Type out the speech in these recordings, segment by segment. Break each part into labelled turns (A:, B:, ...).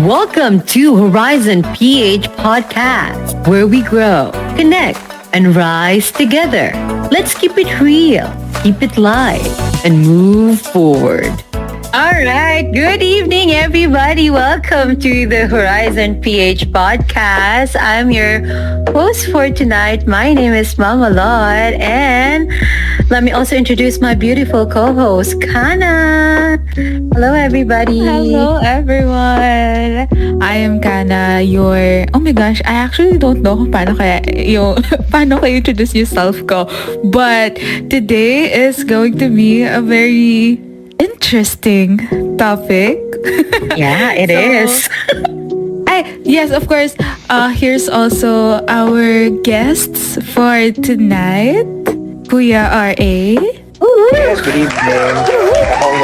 A: Welcome to Horizon PH Podcast, where we grow, connect, and rise together. Let's keep it real, keep it light, and move forward. All right. Good evening, everybody. Welcome to the Horizon PH Podcast. I'm your host for tonight. My name is Mama Lord, and let me also introduce my beautiful co-host, Kana. Hello, everybody.
B: Hello, everyone. I am Kana, your... Oh my gosh, I actually don't know kung paano kayo introduce yourself ko. But today is going to be a very interesting topic.
A: Yeah, it is.
B: Yes, of course. Here's also our guests for tonight. Kuya R.A.
C: Yes, good evening.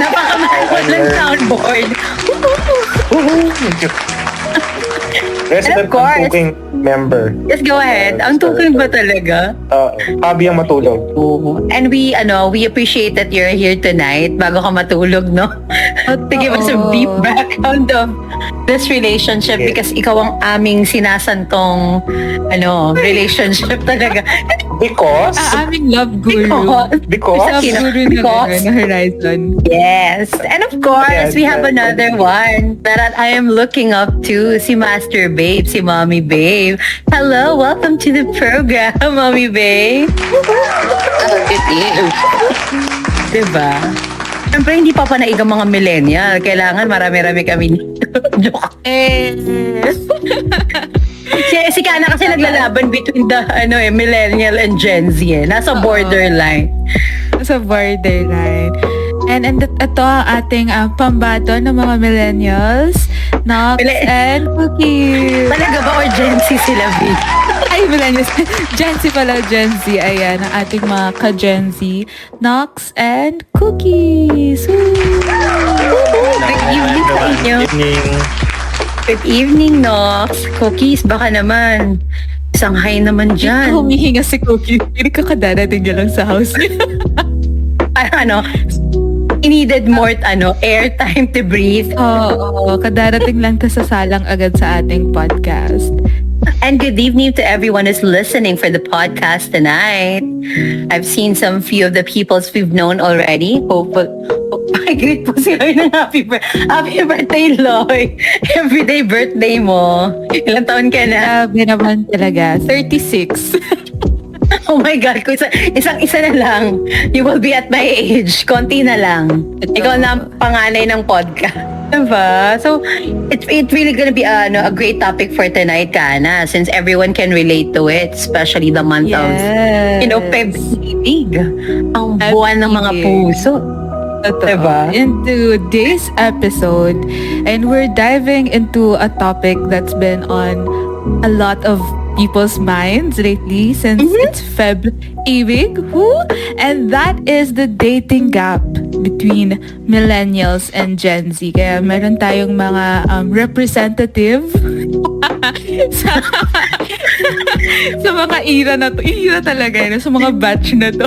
A: Napakamahal ng soundboard.
C: Resident
A: of course.
C: cooking member.
A: Just go ahead. Ang tuking ba talaga?
C: Hobby ang matulog.
A: Oo. And we appreciate that you're here tonight bago ka matulog, no? To give us a brief background of this relationship because ikaw ang aming sinasantong relationship talaga.
C: Because?
B: Aming love guru.
C: Because?
B: Love guru na Horizon.
A: Yes. And of course, we have another one that I am looking up to, si Master Babe, si Mommy Babe. Hello, welcome to the program, Mommy Babe. Good evening. Diba? Siyempre, hindi pa panaig ang mga millennial. Kailangan marami-rami kami dito. Joke. Si Kana kasi naglalaban between the millennial and Gen Z. Nasa borderline.
B: Sa borderline. And ito ang ating pambato ng mga millennials, Nox and Cookies.
A: Talaga ba or Gen Z sila, B?
B: Ay, millennials. Gen Z pala, Gen Z. Ayan, ang ating mga ka-Gen Z, Nox and Cookies.
A: Good evening sa inyo.
C: Good evening.
A: Good evening, Nox. Cookies, baka naman. Isang hi naman dyan.
B: Humihinga si Cookies. Hindi ka kadarating niya lang sa house niya.
A: Parang he needed more airtime to breathe.
B: Oo, kadarating lang ta sa salang agad sa ating podcast.
A: And good evening to everyone who's listening for the podcast tonight. I've seen some few of the peoples we've known already. Greet po si Loy ng happy birthday, Loy. Everyday birthday mo. Ilang taon ka na?
B: Grabe naman talaga. 36.
A: Oh my God, kung isang-isa na lang, you will be at my age. Konti na lang. Ikaw na ang panganay ng podcast. Diba? So, it's really gonna be a great topic for tonight, Kana, since everyone can relate to it, especially the month of, Pag-ibig. Ang buwan ng mga puso. Diba?
B: In today's episode, and we're diving into a topic that's been on a lot of people's minds lately since it's Feb-ibig, and that is the dating gap between millennials and Gen Z. Kaya meron tayong mga representative sa, sa mga era na to. Era talaga yun, sa mga batch na to.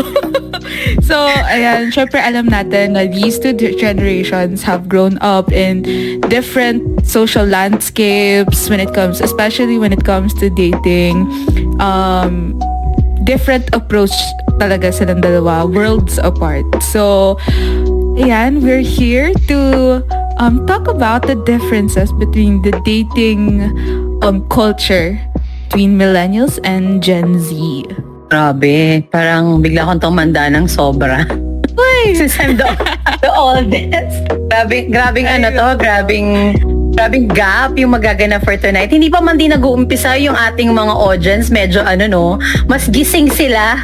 B: So, ayan, syempre alam natin na these two generations have grown up in different social landscapes especially when it comes to dating. Different approach talaga silang dalawa, worlds apart. So, ayan, we're here to talk about the differences between the dating culture between millennials and Gen Z.
A: Grabe, parang bigla akong tumanda ng sobra.
B: Uy!
A: Since I'm the oldest. Grabing gap yung magaganap for tonight. Hindi pa man din nag-uumpisa yung ating mga audience. Medyo mas gising sila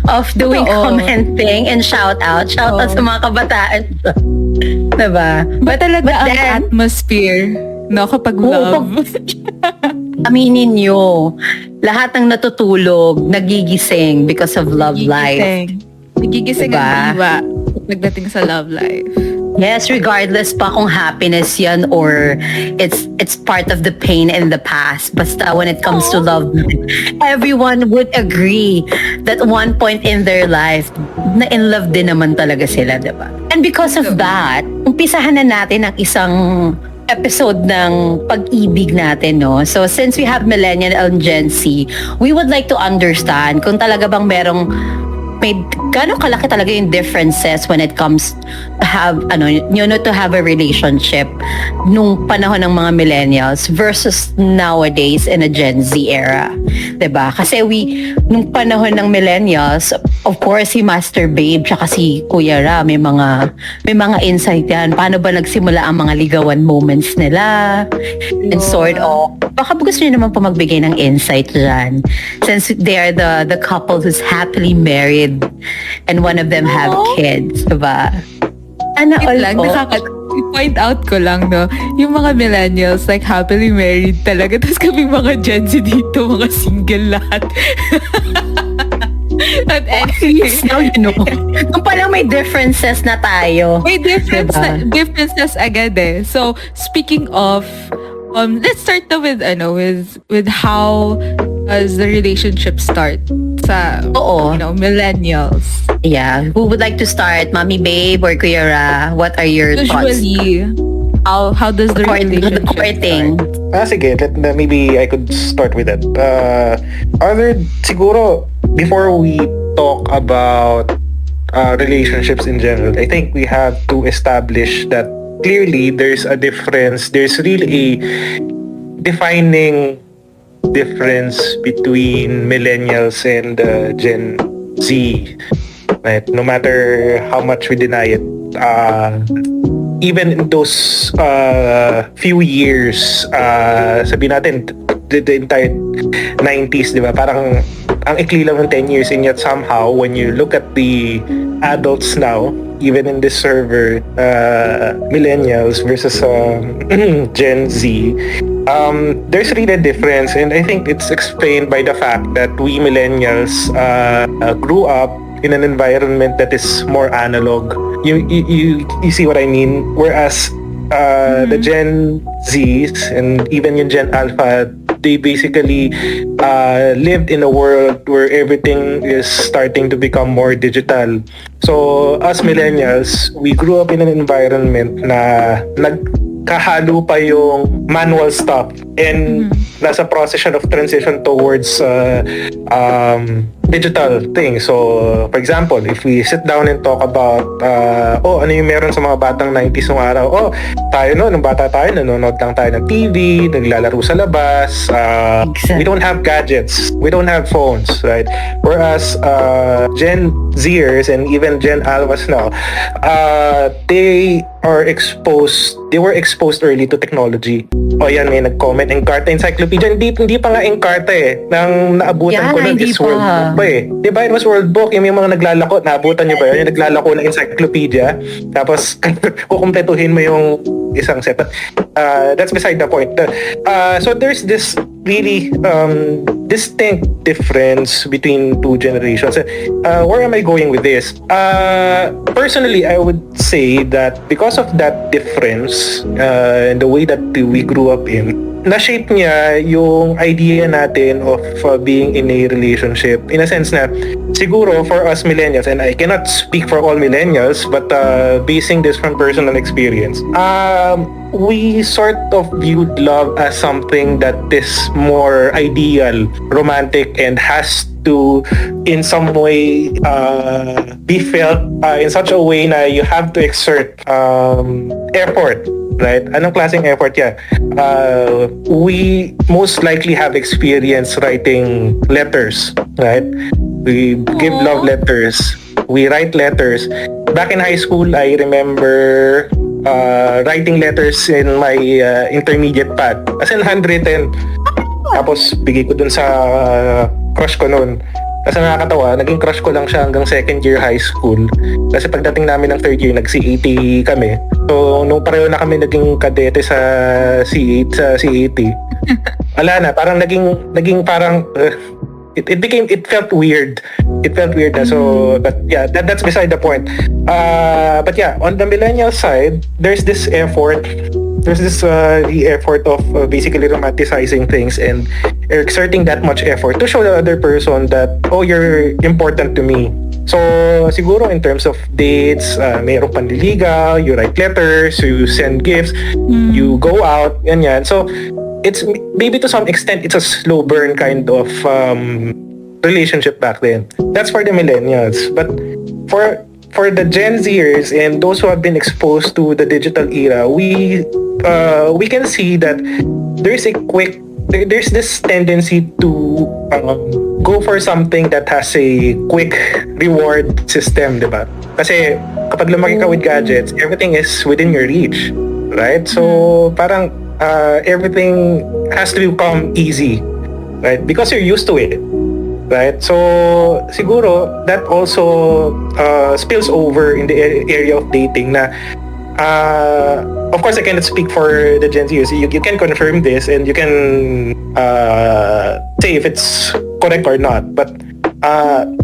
A: of doing commenting and shout out sa mga kabataan. Diba?
B: But talaga ang atmosphere, kapag love.
A: Aminin nyo, lahat ng natutulog, nagigising because of love life.
B: Nagigising ang diwa pagdating sa love life.
A: Yes, regardless pa kung happiness yan or it's part of the pain in the past. Basta when it comes to love, everyone would agree that one point in their life, na in love din naman talaga sila, diba? And because of that, umpisahan na natin ang isang episode ng pag-ibig natin, no? So, since we have Millennial and Gen Z, we would like to understand kung talaga bang may gano'ng kalaki talaga yung differences when it comes to have, to have a relationship nung panahon ng mga millennials versus nowadays in a Gen Z era. 'Di ba? Kasi nung panahon ng millennials, of course, si Master Babe tsaka si Kuya Ra, may mga insight yan. Paano ba nagsimula ang mga ligawan moments nila? And sort of, baka gusto niyo naman po magbigay ng insight dyan. Since they are the couple who's happily married and one of them have kids, diba?
B: Wait lang, point out ko lang, no, yung mga millennials, like, happily married talaga. Tapos kami mga Gen Z dito, mga single lahat. At
A: least now you know. Kung palang may differences na tayo.
B: May differences agad eh. So, speaking of, let's start na with how does the relationship start sa, millennials.
A: Yeah. Who would like to start? Mommy Babe or Kuya Ra? What are your thoughts?
B: Usually, how does the relationship
A: courting
B: start?
C: Sige, maybe I could start with that. Siguro, before we talk about relationships in general, I think we have to establish that clearly there's a difference. There's really a defining difference between millennials and Gen Z. Right? No matter how much we deny it, even in those few years, sabihin natin, the entire 90s, di ba? Parang ang ikli lang ng 10 years, and yet somehow, when you look at the adults now, even in this server, millennials versus Gen Z, there's really a difference, and I think it's explained by the fact that we millennials grew up in an environment that is more analog. You see what I mean? Whereas the Gen Zs and even yung Gen Alpha, they basically lived in a world where everything is starting to become more digital. So, us millennials, we grew up in an environment na nagkahalo pa yung manual stuff and nasa process of transition towards digital things. So, for example, if we sit down and talk about ano yung meron sa mga batang 90s nung araw, tayo nung bata tayo, nanonood lang tayo ng TV, naglalaro sa labas, we don't have gadgets, we don't have phones, right? Whereas Gen Zers and even Gen Alphas now, they were exposed early to technology. Yan, may nag-comment, Encarta Encyclopedia. Hindi pa nga Encarta nang naabutan ko nun is World Book pa Diba, it was World Book. Yung mga naglalako, naabutan nyo ba yun? Yung naglalako ng encyclopedia. Tapos, kukumpletuhin mo yung isang set. That's beside the point. So there's this really distinct difference between two generations. Where am I going with this? Personally, I would say that because of that difference and the way that we grew up in, na-shape niya yung idea natin of being in a relationship. In a sense na, siguro for us millennials, and I cannot speak for all millennials, but basing this from personal experience, we sort of viewed love as something that is more ideal, romantic, and has to in some way be felt in such a way na you have to exert effort, right? Anong klaseng effort yan? We most likely have experience writing letters, right? We give love letters, we write letters. Back in high school, I remember writing letters in my intermediate pad, as in handwritten. Tapos bigay ko dun sa crush ko noon. Kasi nakakatawa, naging crush ko lang siya hanggang second year high school. Kasi pagdating namin ng third year, nag-CAT kami. So, nung pareho na kami naging kadete sa CAT, wala na, parang naging parang, it felt weird. It felt weird na. So, but yeah, that's beside the point. But yeah, on the millennial side, there's this effort. There's this the effort of basically romanticizing things and exerting that much effort to show the other person that, oh, you're important to me. So, siguro in terms of dates, mayroong panliligaw, you write letters, you send gifts, you go out, ganyan. So, it's maybe to some extent, it's a slow burn kind of relationship back then. That's for the millennials. But for the Gen Zers and those who have been exposed to the digital era, we can see that there's this tendency to go for something that has a quick reward system, di ba? Kasi kapag lumaki ka with gadgets, everything is within your reach, right? So parang everything has to become easy, right? Because you're used to it, right? So siguro that also spills over in the area of dating na of course I cannot speak for the Gen Zers. You can confirm this and you can say if it's correct or not, but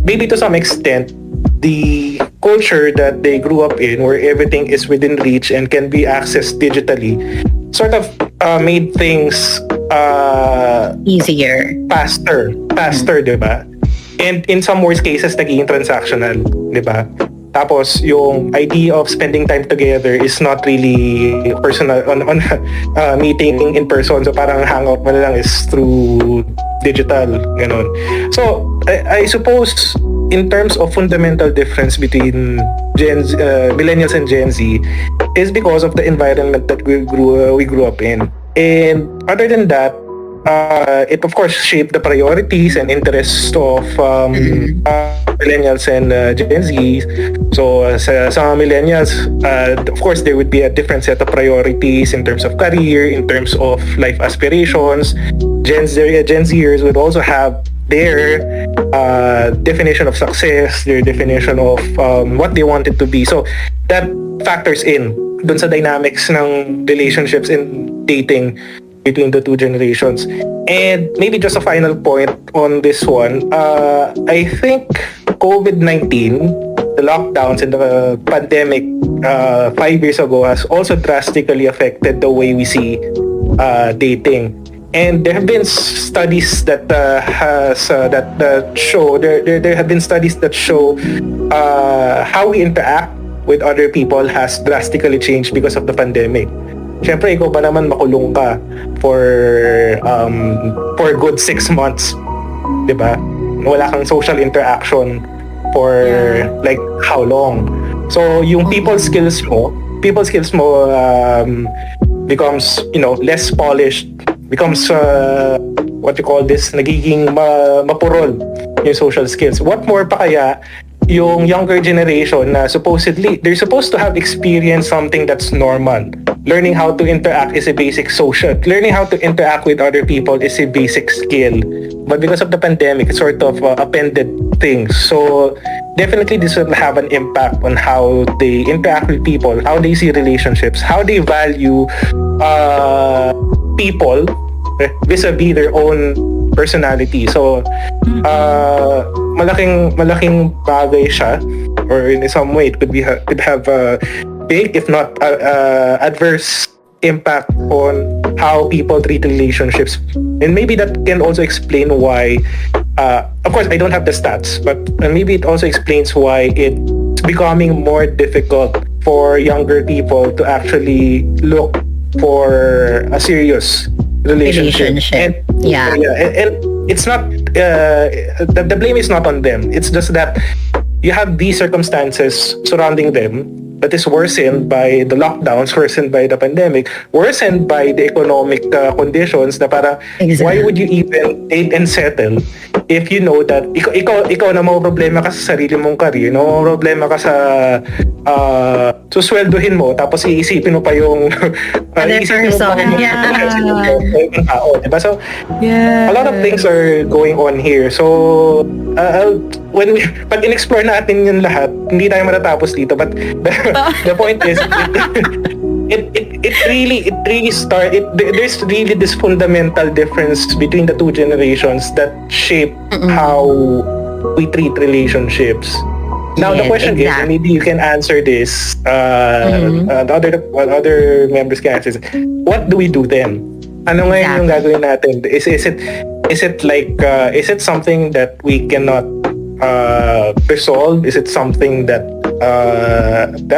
C: maybe to some extent the culture that they grew up in, where everything is within reach and can be accessed digitally, sort of made things
A: Easier.
C: faster, diba? And in some worst cases, naging transactional, diba? Tapos, yung idea of spending time together is not really personal, on meeting in person. So, parang hangout mo na lang is through digital, ganun. So, I suppose, in terms of fundamental difference between millennials and Gen Z, is because of the environment that we grew up in. And other than that, it of course shaped the priorities and interests of millennials and Gen Z. So sa millennials, of course there would be a different set of priorities in terms of career, in terms of life aspirations. Gen Zers would also have their definition of success, their definition of what they want it to be. So that factors in dun sa dynamics ng relationships and dating between the two generations. And maybe just a final point on this one, I think COVID-19, the lockdowns and the pandemic 5 years ago has also drastically affected the way we see dating. And there have been studies that show there have been studies that show how we interact with other people has drastically changed because of the pandemic. Siyempre, ikaw ba naman makulong ka for a good 6 months, 'di ba? Wala kang social interaction for like how long? So yung people skills mo becomes, less polished, becomes what you call this, nagiging mapurol yung social skills. What more pa kaya yung younger generation na supposedly they're supposed to have experienced something that's normal. Learning how to interact is a basic social. Learning how to interact with other people is a basic skill. But because of the pandemic, it's sort of appended things. So definitely this will have an impact on how they interact with people, how they see relationships, how they value people vis-a-vis their own personality. So malaking bagay siya, or in some way it could have a big, if not adverse impact on how people treat relationships. And maybe that can also explain why, of course I don't have the stats, but maybe it also explains why it's becoming more difficult for younger people to actually look for a serious relationship. And it's not the blame is not on them. It's just that you have these circumstances surrounding them that is worsened by the lockdowns, worsened by the pandemic, worsened by the economic conditions na para why would you even date and settle if you know that ikaw na mo problema ka sa sarili mong career, no problema ka sa susweldohin mo, tapos iisipin mo pa yung
A: iisipin mo pa
C: yung tao, diba? So a lot of things are going on here. So pag in-explore natin yung lahat, hindi tayo matatapos dito, but the point is it really started. There's really this fundamental difference between the two generations that shape how we treat relationships. Now the question is, and maybe you can answer this, the other members can answer this. What do we do then? Ano ngayon yung gagawin natin? Is it like is it something that we cannot resolved? Is it something that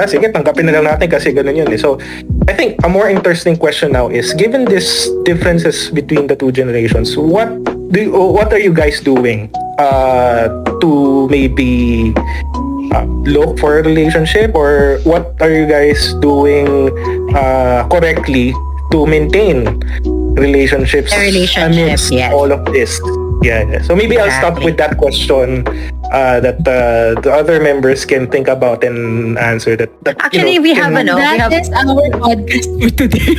C: sige, tanggapin na lang natin kasi ganun yun eh. So I think a more interesting question now is, given these differences between the two generations, what are you guys doing to maybe look for a relationship, or what are you guys doing correctly to maintain relationships amidst all of this? Yeah. So maybe I'll start with that question that the other members can think about and answer that.
A: Actually, we have
B: That is our podcast for today.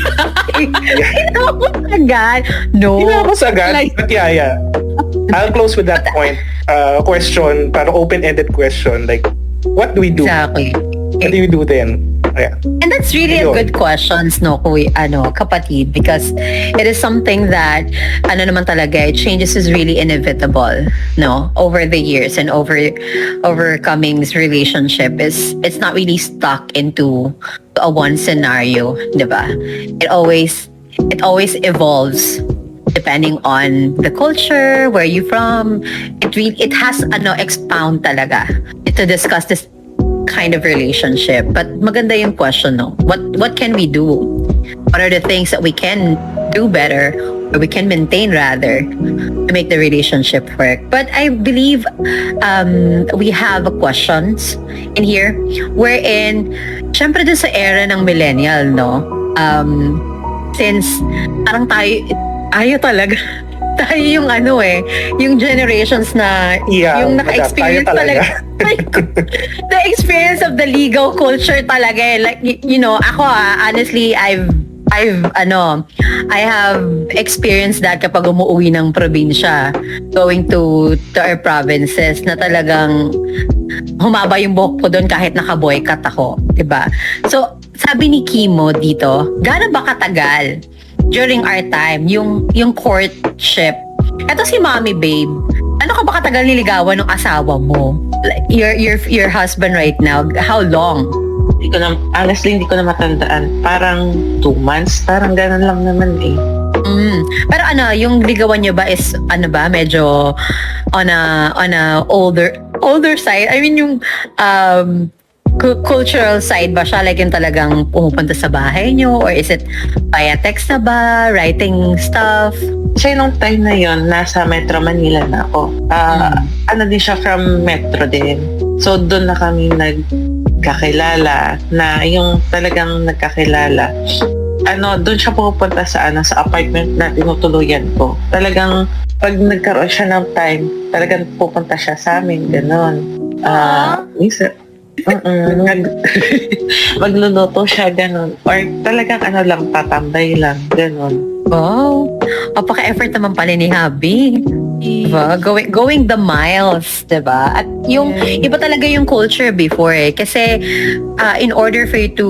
A: Agad. No.
C: Hindi na ako sagad. But yeah. I'll close with that point. Question, parang open-ended question. Like, what do we do?
A: Exactly.
C: What do you do then? Yeah.
A: And that's really a good question, no, kapatid, because it is something that, naman talaga, changes is really inevitable, no, over the years, and overcoming this relationship it's not really stuck into a one scenario, diba? It always evolves depending on the culture, where you're from. It has expound talaga to discuss this kind of relationship. But maganda yung question, no? What can we do? What are the things that we can do better, or we can maintain rather, to make the relationship work? But I believe we have questions in here wherein, syempre dun sa era ng millennial, no? Since parang tayo talaga tayo yung yung generations na yung naka-experience talaga. The experience of the legal culture talaga eh. Like, ako honestly, I have experienced that kapag umuwi ng probinsya, going to our provinces, na talagang humaba yung buhok ko doon kahit naka-boycott ako, diba? So, sabi ni Kimo dito, gaano ba katagal during our time yung courtship? Eto si Mommy Babe, ano ka ba katagal niligawan ng asawa mo? Like, your husband right now, how long?
D: Honestly, hindi ko na matandaan. Parang 2 months, parang ganun lang naman eh.
A: Pero yung ligawan nyo ba is medyo on a older side? I mean, yung cultural side ba siya? Like yung talagang pumupunta sa bahay nyo? Or is it via text na ba? Writing stuff?
D: Kasi nung time na yon, nasa Metro Manila na ako. Din siya from Metro din. So doon na kami nagkakilala, na yung talagang nagkakilala. Doon siya pupunta sa apartment na tinutuluyan ko. Talagang pag nagkaroon siya ng time, talagang pupunta siya sa amin, gano'n. Magluluto siya, gano'n. Or talagang lang, tatambay lang, gano'n.
A: Wow, apaka-effort naman pala ni Habi. Diba? Going the miles, diba? At yung iba talaga yung culture before eh. Kasi in order for you to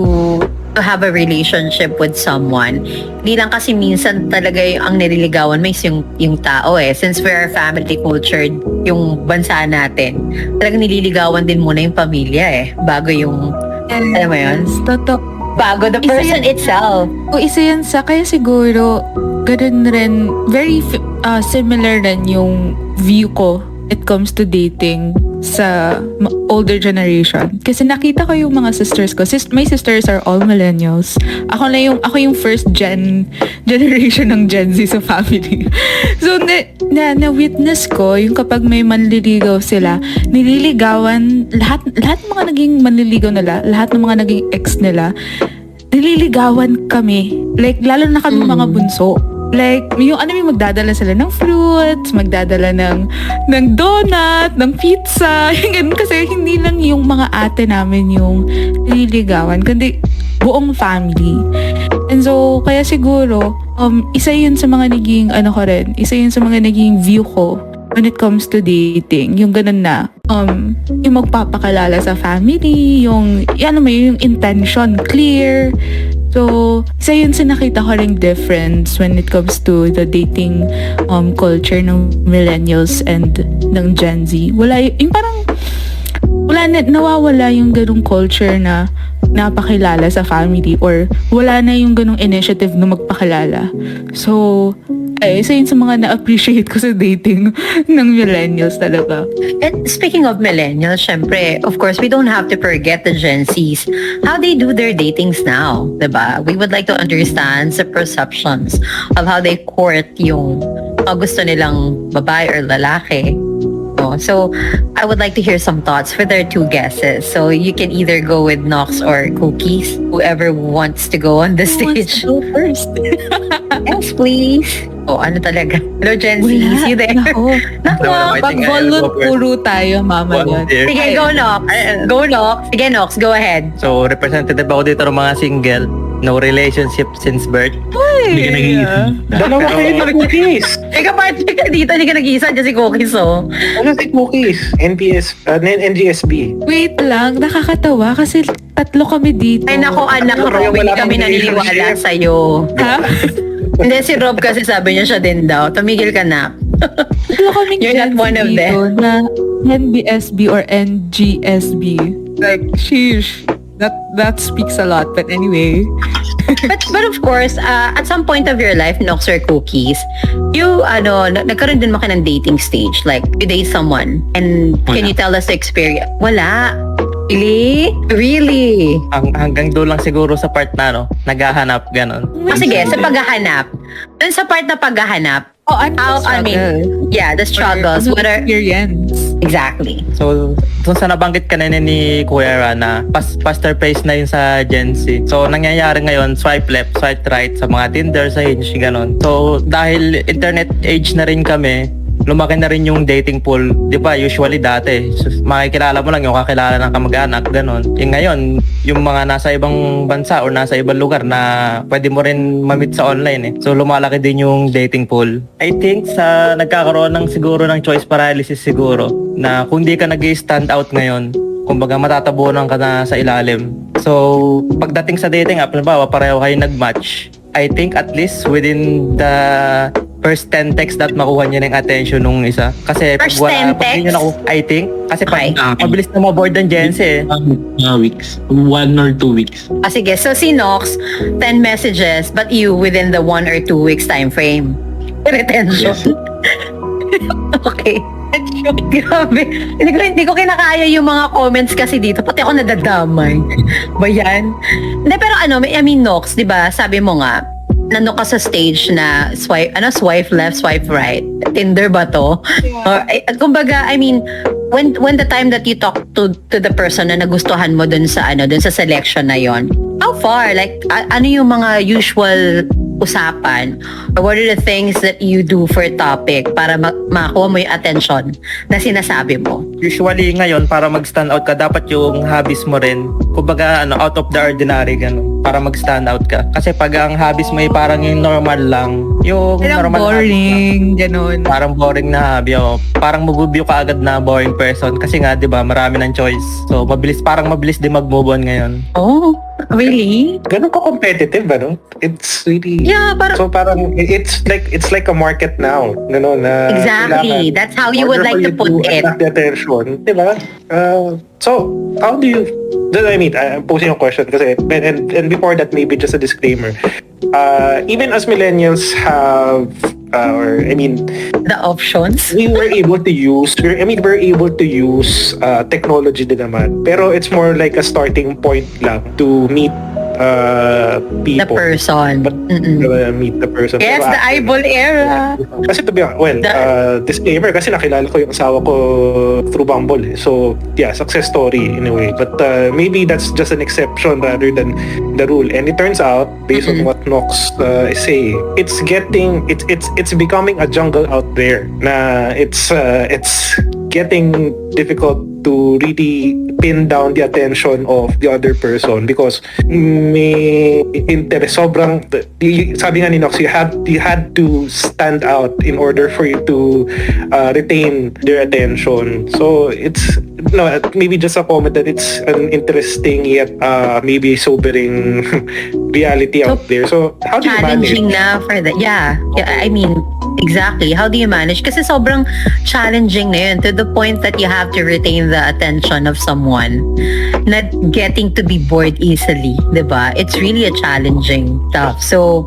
A: have a relationship with someone, hindi lang kasi minsan talaga ang nililigawan mo is yung tao eh. Since we are family cultured, yung bansa natin, talagang nililigawan din muna yung pamilya eh. Bago yung, alam mo yun?
B: Totoo.
A: Bago the person itself.
B: Isa yan kaya siguro, ganun rin, very similar rin yung view ko it comes to dating sa older generation. Kasi nakita ko yung mga sisters ko. My sisters are all millennials. Ako yung first generation ng Gen Z sa family. So, na-witness ko yung kapag may manliligaw sila, nililigawan, lahat ng mga naging manliligaw nila, lahat ng mga naging ex nila, nililigawan kami. Like, lalo na kami mga bunso. Like, yung magdadala sila ng fruits, magdadala ng donut, ng pizza. Kasi hindi lang yung mga ate namin yung nililigawan, kundi buong family. And so, kaya siguro, isa yun sa mga naging view ko when it comes to dating. Yung ganun na, yung magpapakalala sa family, yung intention, clear. So, isa yun sa nakita ko ring difference when it comes to the dating culture ng millennials and ng Gen Z. Nawawala yung ganung culture na napakilala sa family, or wala na yung ganung initiative na magpakilala. So, Isa yun sa mga na-appreciate ko sa dating ng millennials talaga.
A: And speaking of millennials, syempre, of course, we don't have to forget the Gen Zs. How they do their datings now, diba? We would like to understand the perceptions of how they court yung gusto nilang babae or lalaki. So, I would like to hear some thoughts for their two guesses. So, you can either go with Nox or Cookies, whoever wants to go on the stage.
B: Go first.
A: Yes, please. Ano talaga? Hello, Gen Z. You there?
B: Nako.
A: Nako.
B: Pag-volunteer tayo, mama yun.
A: Sige, go Nox. Go Nox. Sige, Nox. Go ahead.
E: So, representative ako dito ng mga single. No relationship since birth.
F: Hindi ka nag-iisa.
C: Dalawa kayo ng Cookies.
A: Ikaw partner ka dito, hindi ka nag-iisa dyan si Cookies, oh.
C: Ano si Cookies? NGSB.
B: Wait lang, nakakatawa kasi tatlo kami dito.
A: Ay nako, anak Rob, hindi kami naniniwala sa'yo.
B: Ha?
A: Hindi, si Rob kasi sabi niya siya din daw. Tumigil ka na.
B: Tatlo kaming
A: You're not
B: Gen Z
A: one of
B: dito na NBSB or NGSB. Like, sheesh. That speaks a lot. But anyway.
A: But of course, at some point of your life, Nox or Cookies, you, nagkaroon din mo ka ng dating stage. Like, you date someone. And can you tell us the experience? Wala. Really?
E: Hanggang doon lang siguro sa part na, naghahanap, ganon.
A: Sige, sa paghahanap. Dun sa part na paghahanap, the struggles. What are
B: experience?
A: Exactly.
E: So, dun sa nabanggit kanina ni Kuya Ra na faster pace na yun sa Gen Z. So, nangyayari ngayon, swipe left, swipe right sa mga Tinder, sa Hinge, ganon. So, dahil internet age na rin kami, lumaki na rin yung dating pool. Di ba, usually dati, makikilala mo lang yung kakilala ng kamag-anak, ganon. Yung ngayon, yung mga nasa ibang bansa or nasa ibang lugar na pwede mo rin ma-meet sa online eh. So, lumalaki din yung dating pool. I think sa nagkakaroon ng siguro ng choice paralysis siguro, na kung di ka nag-stand out ngayon, kumbaga matatabunan ka na sa ilalim. So, pagdating sa dating app, halimbawa, pareho kayo nag-match, I think at least within the first 10 texts that makuha niya ng attention nung isa. Kasi
A: First 10 texts?
E: I think, kasi
A: Okay.
E: mabilis na maboard ng Gen Z eh.
F: Weeks. 1 or 2 weeks.
A: Sige, so si Nox, 10 messages, but you within the 1 or 2 weeks time frame. Retention.
F: Yes.
A: Okay. Grabe. Hindi ko kinakaya yung mga comments kasi dito. Pati ako nadadamay. Ba yan? Hindi, pero Nox, di ba, sabi mo nga, nandun ka sa stage na swipe left, swipe right. Tinder ba to? Or, kumbaga, when the time that you talk to the person na nagustuhan mo dun sa selection na yon, how far? Like, ano yung mga usual usapan? Or what are the things that you do for topic para makakuha mo yung attention na sinasabi mo?
E: Usually ngayon, para mag-stand out ka, dapat yung hobbies mo rin, kumbaga out of the ordinary, gano'n, para mag-stand out ka. Kasi pag ang hobbies mo ay parang yung normal lang, yung
B: Parang
E: normal
B: boring, ganun.
E: parang boring na hobby, parang mag-view ka agad na boring person. Kasi nga, di ba, marami ng choice. So, parang mabilis din mag-move on ngayon.
A: Oh, really?
C: Ganun ka competitive, ano? It's really...
A: Yeah,
C: So parang it's like a market now, na
A: Exactly.
C: kailangan,
A: That's how you
C: in
A: would
C: order
A: like
C: for
A: to
C: you
A: put it.
C: attract the attention, di ba? So how do you? I'm posing a question kasi and before that, maybe just a disclaimer. Even as millennials have
A: The options.
C: we're able to use technology din naman, pero it's more like a starting point lang to meet
A: The
C: people.
A: person.
C: But meet the person.
A: Yes,
C: Pero
A: the
C: actually,
A: eyeball era.
C: Kasi to be honest, disclaimer, kasi nakilala ko yung asawa ko through Bumble. So, yeah, success story in a way. But maybe that's just an exception rather than the rule. And it turns out, based on what Nox is saying, it's becoming a jungle out there. Na it's getting difficult to really pin down the attention of the other person because may interest sabi nga ni Nox, you had to stand out in order for you to retain their attention. So maybe just a comment that it's an interesting yet maybe sobering reality out there. So how do you manage?
A: Challenging na for that. Yeah, exactly. How do you manage? Kasi sobrang challenging na yun to the point that you have to retain the attention of someone. Not getting to be bored easily, diba? It's really a challenging stuff. So,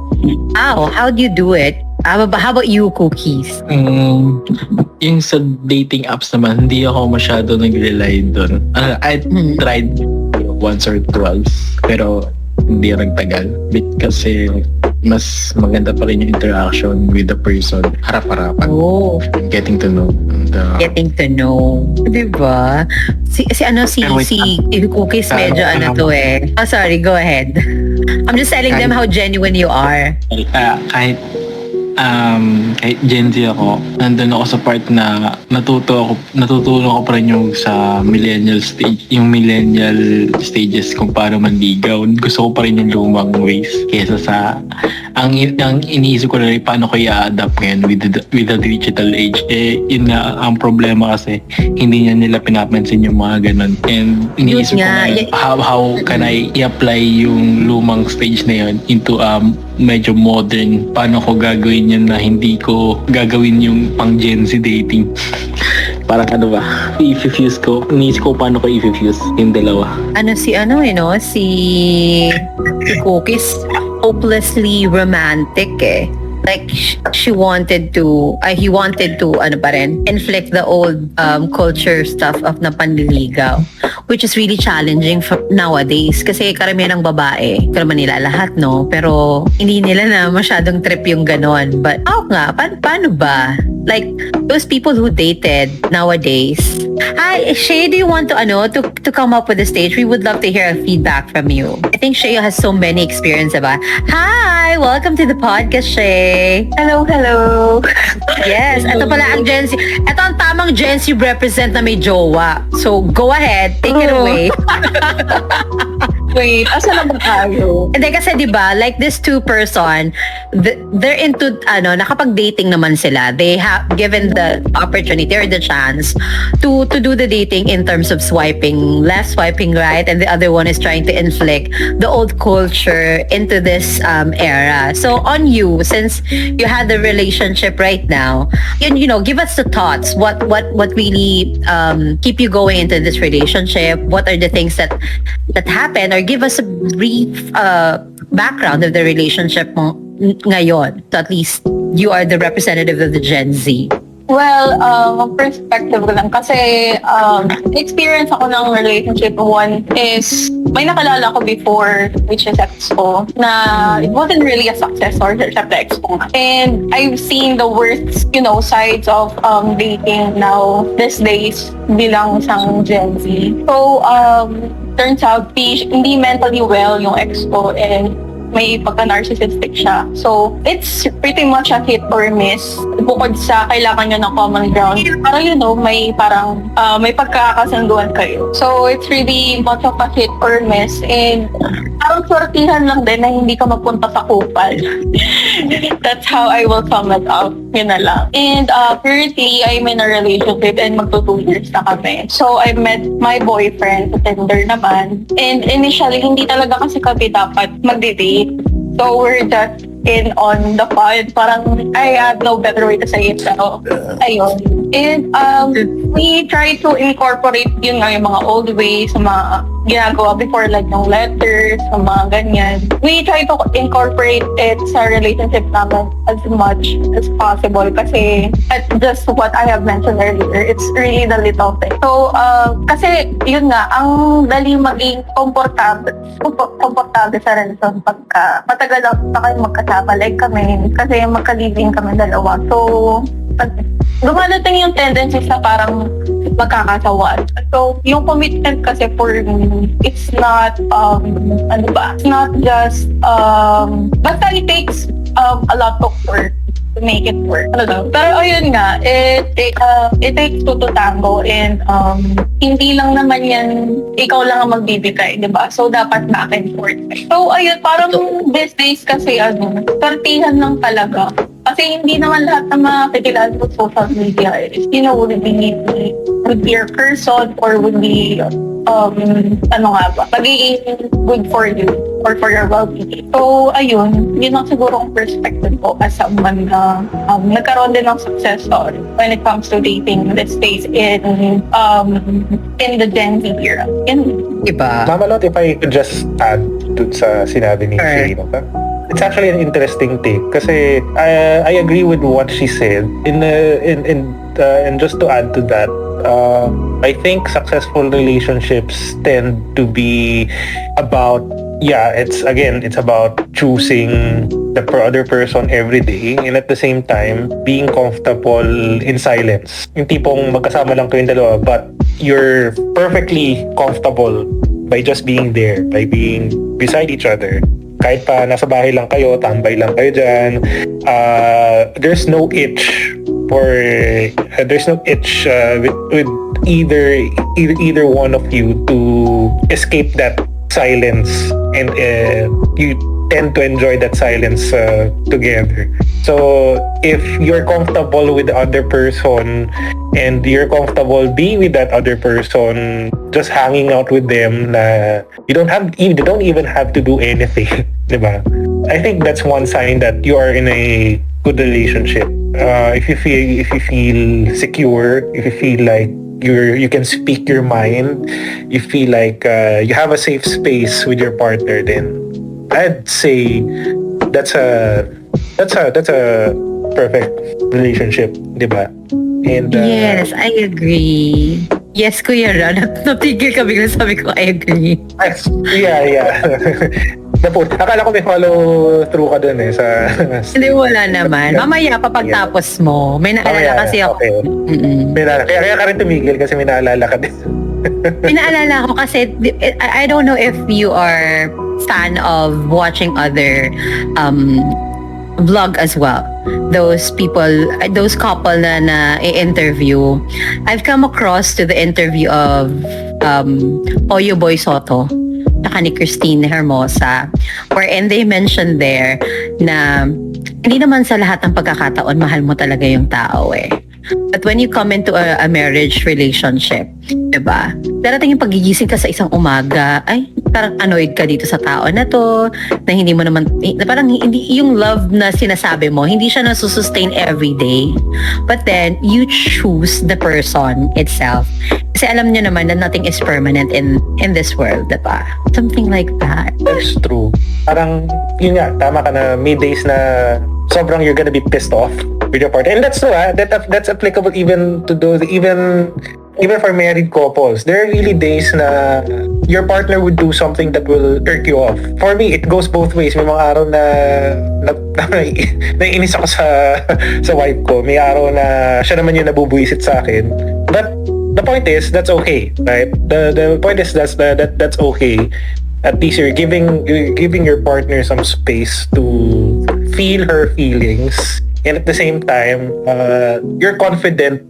A: how do you do it? How about you, Cookies?
F: Yung sa dating apps naman, hindi ako masyado nag-rely doon. I tried once or twice, pero hindi nagtagal. Kasi mas maganda pa rin yung interaction with the person, harap-harapan.
A: Oh,
F: Getting to know.
A: getting to know. Diba? Si Cookies medyo to eh. Oh, sorry, go ahead. I'm just telling them how genuine you are.
F: Kahit Gen Z ako, nandun ako sa part na natutulong ako pa rin yung sa millennial stage, yung millennial stages kung paano manligaw. Gusto ko pa rin yung lumang ways kesa sa ang iniisip ko na rin paano ko i-adapt ngayon with the digital age. Yun nga ang problema kasi hindi niya nila pinapansin yung mga ganun. And iniisip ko na how can I i-apply yung lumang stage na yun into medyo modern. Paano ko gagawin yun na hindi ko gagawin yung pang Gen Z dating. Parang i-fuse ko. Iniisip ko paano ko i-fuse yung dalawa.
A: Si Cookies hopelessly romantic eh. Like he wanted to inflict the old culture stuff of na panliligaw, which is really challenging nowadays kasi karamihan ng babae, naman nila lahat no, pero hindi nila na masyadong trip yung ganon. But paano ba? Like those people who dated nowadays. Hi, Shay, do you want to come up with the stage? We would love to hear a feedback from you. I think Shay has so many experience about. Hi, welcome to the podcast, Shay.
G: Hello.
A: Yes, ito pala ang Gen Z. Ito ang tamang Gen Z represent na may jowa. So, go ahead, take it away.
G: Wait, asa na ba tayo?
A: Hindi kasi 'di ba, like this two-person, they're into nakapag-dating naman sila. They have given the opportunity or the chance to do the dating in terms of swiping left, swiping right, and the other one is trying to inflict the old culture into this era. So on you, since you had the relationship right now, give us the thoughts. What really keep you going into this relationship? What are the things that happened, or give us a brief background of the relationship mo ngayon. So at least you are the representative of the Gen Z.
G: Well, perspective ko lang kasi experience ako ng relationship. One is may nakalala ko before, which is ex-ko, na it wasn't really a success or syempre ex-ko. And I've seen the worst, sides of dating now these days bilang isang Gen Z. So, turns out hindi mentally well yung ex-ko and may pagka-narcissistic siya. So, it's pretty much a hit or miss. Bukod sa kailangan nyo ng common ground. Para may pagkakasunduan kayo. So, it's really much of a hit or miss. And parang swertihan lang din na hindi ka mapunta sa kupal. That's how I will sum it up. Yun na lang. And currently, I'm in a relationship and magto 2 years na kami. So, I met my boyfriend sa Tinder naman. And initially, hindi talaga kasi kami dapat magde-date. So, we're just in on the fun. Parang, I have no better way to say it. Pero, ayun. And we try to incorporate yung mga old ways, mga ginagawa before, like yung letters, yung mga ganyan. We try to incorporate it sa relationship namin as much as possible kasi at just what I have mentioned earlier, it's really the little thing. So, kasi yun nga, ang dali maging komportable sa relasyon pagka matagal na kayo magkasama, like kami, kasi magka-living kami dalawa. So, dumadating yung tendency sa parang magkakasawaan. So, yung commitment kasi for me, it's not, it's not just, basta it takes a lot of work to make it work. Pero ayun nga, it takes two to tango and hindi lang naman yan, ikaw lang ang magbibigay, di ba? So, dapat back and forth. So, ayun, parang these days kasi, partihan lang talaga. Kasi hindi naman lahat ng mga kakilala sa social media is, would be your person or would be, magiging good for you or for your well-being. So, ayun, yun ang siguro ang perspective ko as someone na nagkaroon din ng success when it comes to dating these days in the Gen Z era.
A: Iba.
C: Mama Lot, if I could just add dun sa sinabi ni Shay, it's actually an interesting take kasi I agree with what she said. And just to add to that, I think successful relationships tend to be about it's about choosing the other person every day and at the same time being comfortable in silence. Yung tipong magkasama lang kayong dalawa but you're perfectly comfortable by just being there, by being beside each other. Kahit pa nasa bahay lang kayo, tambay lang kayo dyan, there's no itch with either one of you to escape that silence, and you tend to enjoy that silence together. So if you're comfortable with the other person and you're comfortable being with that other person, just hanging out with them, you don't even have to do anything, diba? I think that's one sign that you are in a good relationship. If you feel secure, if you feel like you can speak your mind, you feel like you have a safe space with your partner, then I'd say that's a perfect relationship, diba? And
A: Yes, I agree. Yes, Kuya Ron. Natigil ka bigla, sabi ko, I agree.
C: yeah. Akala ko may follow through ka dun sa...
A: Hindi, wala naman. Mamaya, pagtapos mo, may naalala kasi ako.
C: Okay. Kaya ka rin tumigil kasi may naalala ka din.
A: Pinaalala ko kasi, I don't know if you are fan of watching other vlog as well. Those couple na i-interview. I've come across to the interview of Oyo Boy Soto saka ni Christine Hermosa, wherein they mentioned there na hindi naman sa lahat ng pagkakataon mahal mo talaga yung tao eh. But when you come into a marriage relationship, diba? Darating yung pagigising ka sa isang umaga, ay, parang annoyed ka dito sa tao na to, na hindi mo naman, parang hindi, yung love na sinasabi mo, hindi siya nasusustain every day. But then, you choose the person itself. Kasi alam niyo naman that nothing is permanent in this world, diba? Something like that.
C: That's true. Parang, yun nga, tama ka na, may days na sobrang you're gonna be pissed off with your partner. And that's true, that's applicable even to those, even for married couples. There are really days na your partner would do something that will irk you off. For me, it goes both ways. May mga araw na naiinis ako sa wife ko. May araw na siya naman yung nabubuisit sa akin. But the point is, that's okay, right? The point is that's okay. At least you're giving your partner some space to feel her feelings, and at the same time, you're confident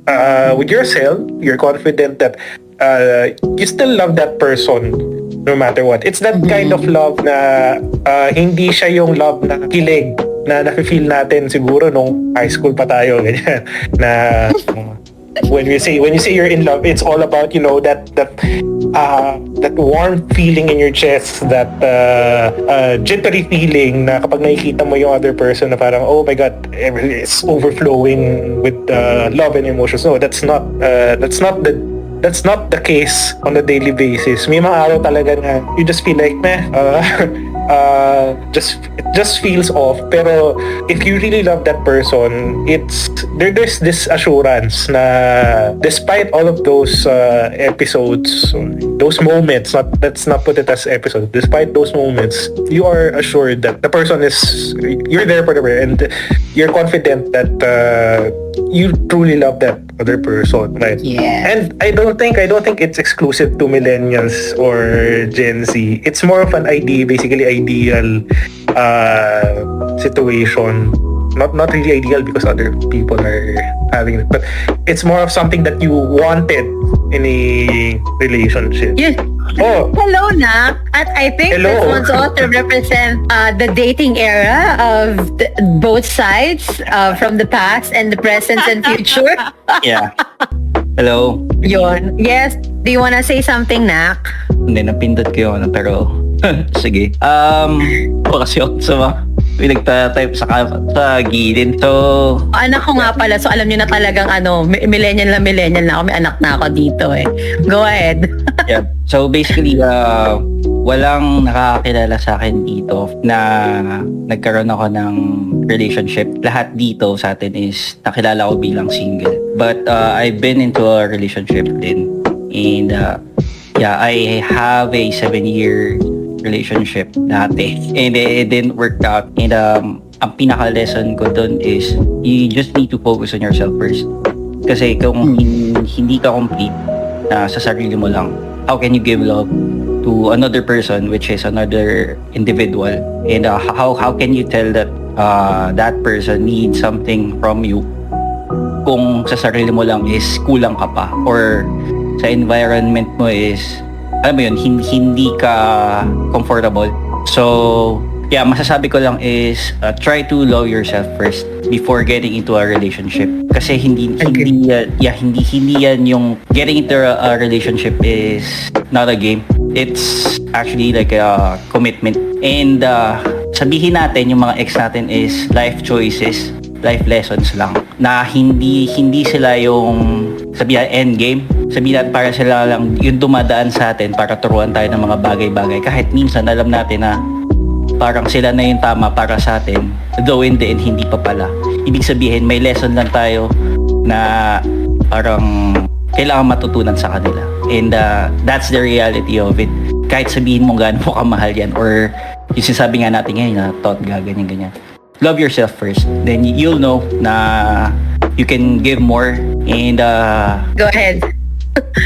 C: with yourself. You're confident that you still love that person no matter what. It's that kind of love na hindi siya yung love na kilig na nafe-feel natin siguro nung high school pa tayo, ganyan, na when you say you're in love, it's all about, you know, that warm feeling in your chest, that jittery feeling na kapag nakikita mo yung other person na parang, oh my God, it's overflowing with love and emotions. No, that's not the case on a daily basis. May mga araw talaga na you just feel like, it just feels off. Pero if you really love that person, there's this assurance na despite all of those episodes, those moments, let's not put it as episodes, despite those moments, you are assured that the person you're there for them, and you're confident that you truly love that other person, right?
A: Yeah.
C: And I don't think it's exclusive to millennials or Gen Z. It's more of an ideal situation. Not really ideal because other people are having it, but it's more of something that you wanted in a relationship.
A: Yes.
C: Oh,
A: Hello, Nak. At I think
C: Hello.
A: this one's also represent the dating era of both sides, from the past and the present and future.
H: Yeah. Hello.
A: Yon. Yes. Do you wanna say something, Nak?
H: Hindi, napindot ko yun, pero sige. Kasi ako sa mga pinagtatype sa gilid. So,
A: Anak ko nga pala, so alam niyo na talagang millennial na ako. May anak na ako dito eh. Go ahead.
H: yeah. So basically, walang nakakakilala sa akin dito na nagkaroon ako ng relationship. Lahat dito sa atin is nakilala ko bilang single. But I've been into a relationship din. And yeah, I have a 7-year relationship dati. And it didn't work out. And ang pinaka-lesson ko dun is you just need to focus on yourself first. Kasi kung hindi ka complete sa sarili mo lang, how can you give love to another person, which is another individual? And how can you tell that that person needs something from you kung sa sarili mo lang is kulang ka pa, or sa environment mo is, alam mo yun, hindi ka comfortable. So yeah, masasabi ko lang is try to love yourself first before getting into a relationship. Kasi hindi yan yung getting into a relationship is not a game. It's actually like a commitment. And sabihin natin yung mga ex natin is life choices, life lessons lang. Na hindi sila yung sabihin end game. Sabihin natin para sila lang yung dumadaan sa atin para turuan tayo ng mga bagay-bagay. Kahit minsan alam natin na parang sila na yung tama para sa atin, though in the end hindi pa pala. Ibig sabihin may lesson lang tayo na parang kailangan matutunan sa kanila. And that's the reality of it. Kahit sabihin mo gaano mo kamahal yan, or yung sinasabi nga natin ngayon na thought ganyan. Love yourself first. Then you'll know na you can give more. And
A: Go ahead.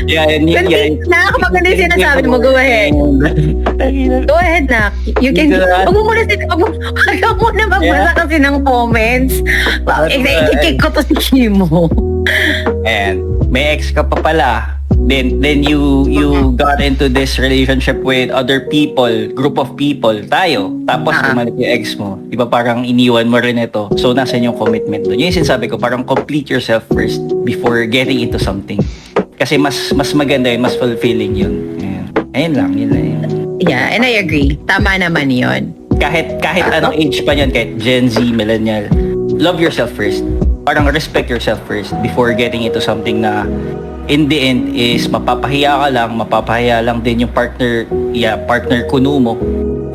H: yeah.
A: Nakakapaganda yung sinasabi mo. Go ahead. Go ahead, Nak. You can... Huwag mo muna magbasa kasi ng comments. Ikikik ko to si Kimo.
H: And may ex ka pa pala. Then you got into this relationship with other people, group of people, tayo. Tapos bumalik yung ex mo. Diba parang iniwan mo rin ito. So nasan yung commitment doon? Yun yung sinasabi ko, parang complete yourself first before getting into something. Kasi mas maganda yun, mas fulfilling yun. Ayun lang.
A: Yeah, and I agree. Tama naman yun.
H: Kahit anong age pa yan, kahit Gen Z, millennial, love yourself first. Parang respect yourself first before getting into something na in the end is mapapahiya lang din yung partner kuno mo.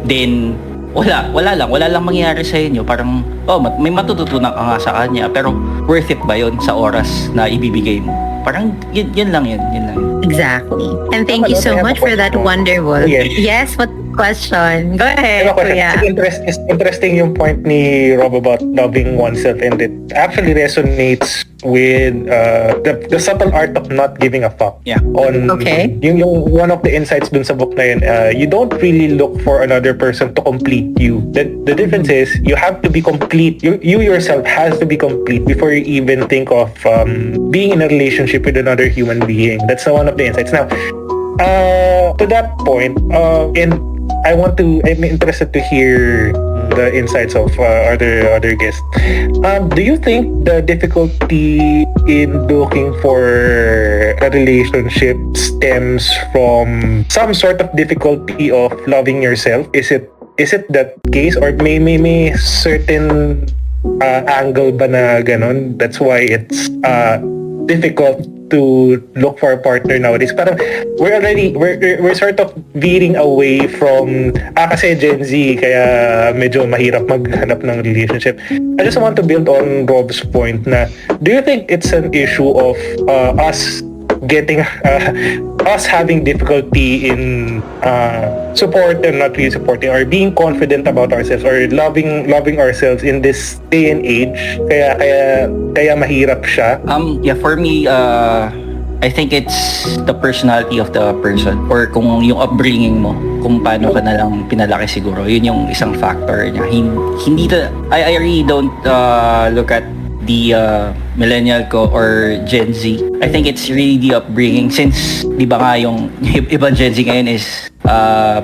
H: Then wala lang mangyayari sa inyo. Parang may matututunan ka nga sa kanya, pero worth it ba yun sa oras na ibibigay mo? Parang yun lang yun.
A: Exactly. And thank you so much for that wonderful. Yes, what question? Go ahead, Kuya.
C: It's interesting yung point ni Rob about loving oneself, and it actually resonates with the subtle art of not giving a fuck.
H: Yeah.
C: Yung one of the insights dun sa book na yun, you don't really look for another person to complete you. The difference is you have to be complete. You yourself has to be complete before you even think of being in a relationship with another human being. That's one of the insights. Now, to that point, and I'm interested to hear the insights of other guests. Do you think the difficulty in looking for a relationship stems from some sort of difficulty of loving yourself? Is it that case, or may certain angle ba na ganon? That's why it's difficult to look for a partner nowadays. Parang we're sort of veering away from kasi Gen Z, kaya medyo mahirap maghanap ng relationship. I just want to build on Rob's point na, do you think it's an issue of us having difficulty in support and not really supporting, or being confident about ourselves, or loving ourselves in this day and age, kaya mahirap siya?
H: Yeah, for me, I think it's the personality of the person, or kung yung upbringing mo, kung paano ka na lang pinalaki siguro. Yun yung isang factor niya. I really don't look at the millennial ko or Gen Z. I think it's really the upbringing, since di ba nga yung ibang Gen Z ngayon is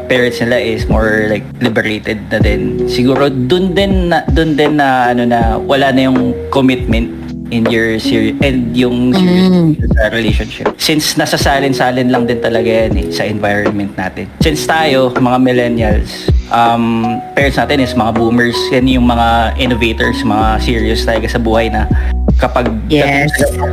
H: parents nila is more like liberated na din. Siguro dun din na wala na yung commitment in your and yung sa relationship. Since nasa silent lang din talaga yan sa environment natin. Since tayo, mga millennials, parents natin is mga boomers, yan yung mga innovators, mga serious talaga sa buhay na kapag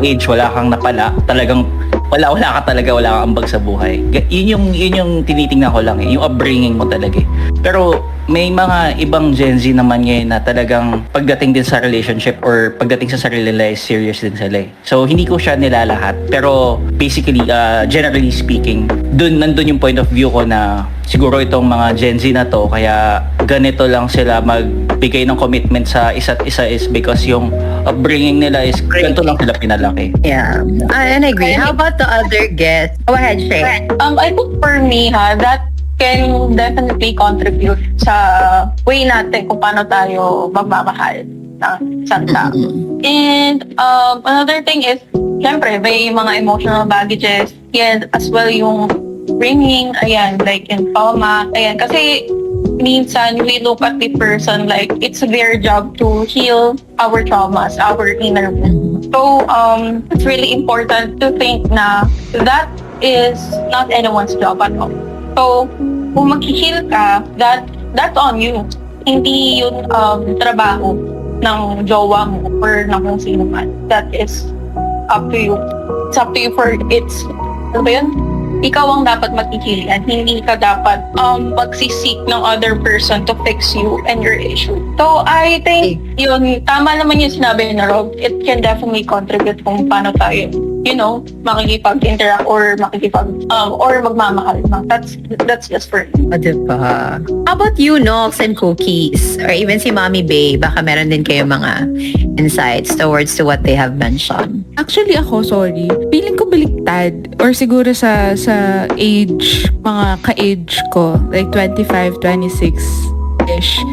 H: age wala kang napala, talagang wala ka talaga, wala kang ambag sa buhay. Yun yung tinitingnan ko lang yung upbringing mo talaga Pero may mga ibang Gen Z naman ngayon na talagang pagdating din sa relationship or pagdating sa sarili nila is serious din sila So hindi ko siya nilalahat. Pero basically, generally speaking, nandun yung point of view ko na siguro itong mga Gen Z na to, kaya ganito lang sila magbigay ng commitment sa isa't isa is because yung upbringing nila is ganito lang sila pinalaki.
A: Yeah. And I agree. How about the other guest? Go ahead, Shay.
G: I think for me, that can definitely contribute sa way natin kung paano tayo magmamahal ng isang tao. And another thing is, syempre, may mga emotional baggages, and as well yung bringing, ayan, like in trauma, ayan, kasi minsan we look at the person like it's their job to heal our traumas, our inner wounds. So, it's really important to think na that is not anyone's job at all. So, kung mag-heal ka, that's on you. Hindi yun trabaho ng jowa mo or ng kung sino man. That is up to you. It's up to you for ano ba yun? Ikaw ang dapat mag-heal, hindi ka dapat magsisik ng other person to fix you and your issue. So, I think yun, tama naman yung sinabi ni Rob. It can definitely contribute kung paano tayo, makikipag-interact or or magmamahal. That's just for me.
A: Diba? How about you, Nox and Cookies? Or even si Mommy Bay, baka meron din kayo mga insights towards to what they have mentioned.
B: Actually ako, sorry. Feeling ko baliktad. Or siguro sa age, mga ka-age ko, like 25, 26-ish.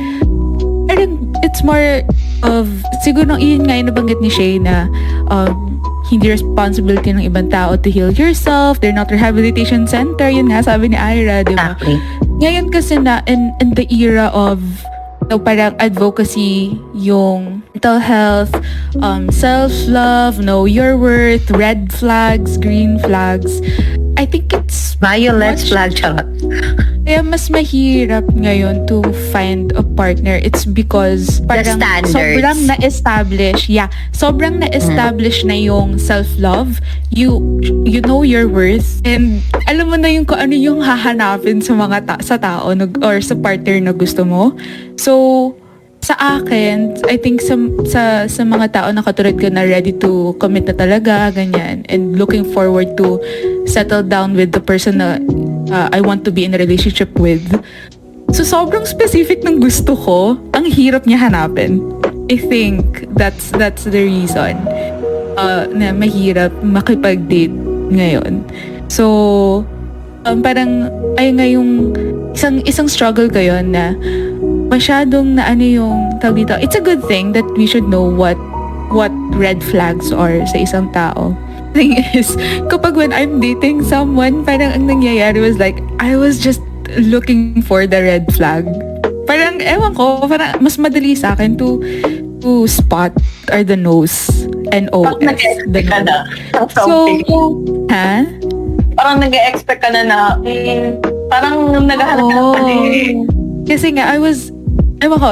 B: It's more of, siguro yun nga yung nabanggit ni Shay na hindi responsibility ng ibang tao to heal yourself. They're not rehabilitation center. Yun nga, sabi ni Ira, di ba?
A: Exactly.
B: Ngayon kasi na, in the era of parang advocacy, yung mental health, self-love, know your worth, red flags, green flags. I think it's
A: Violet flag, charot.
B: Kaya mas mahirap ngayon to find a partner. It's because parang
A: standards.
B: sobrang na-establish na yung self-love. You know your worth. And alam mo na yung kung ano yung hahanapin sa mga sa tao or sa partner na gusto mo. So, sa akin, I think sa mga tao na katulad ko na ready to commit na talaga, ganyan, and looking forward to settle down with the person na I want to be in a relationship with. So, sobrang specific ng gusto ko, ang hirap niya hanapin. I think that's the reason na mahirap makipag-date ngayon. So, parang ay ngayong isang struggle ko yun na masyadong na yung tawag dito. It's a good thing that we should know what red flags are sa isang tao. Thing is, kapag when I'm dating someone, parang ang nangyayari was like, I was just looking for the red flag. Parang, ewan ko, parang mas madali sa akin to spot are the no's and O's.
G: Parang nag-expect ka na.
B: So, ha?
G: Parang nag-expect ka na parang naghahanap ka na pala
B: Kasi nga, ewan ko,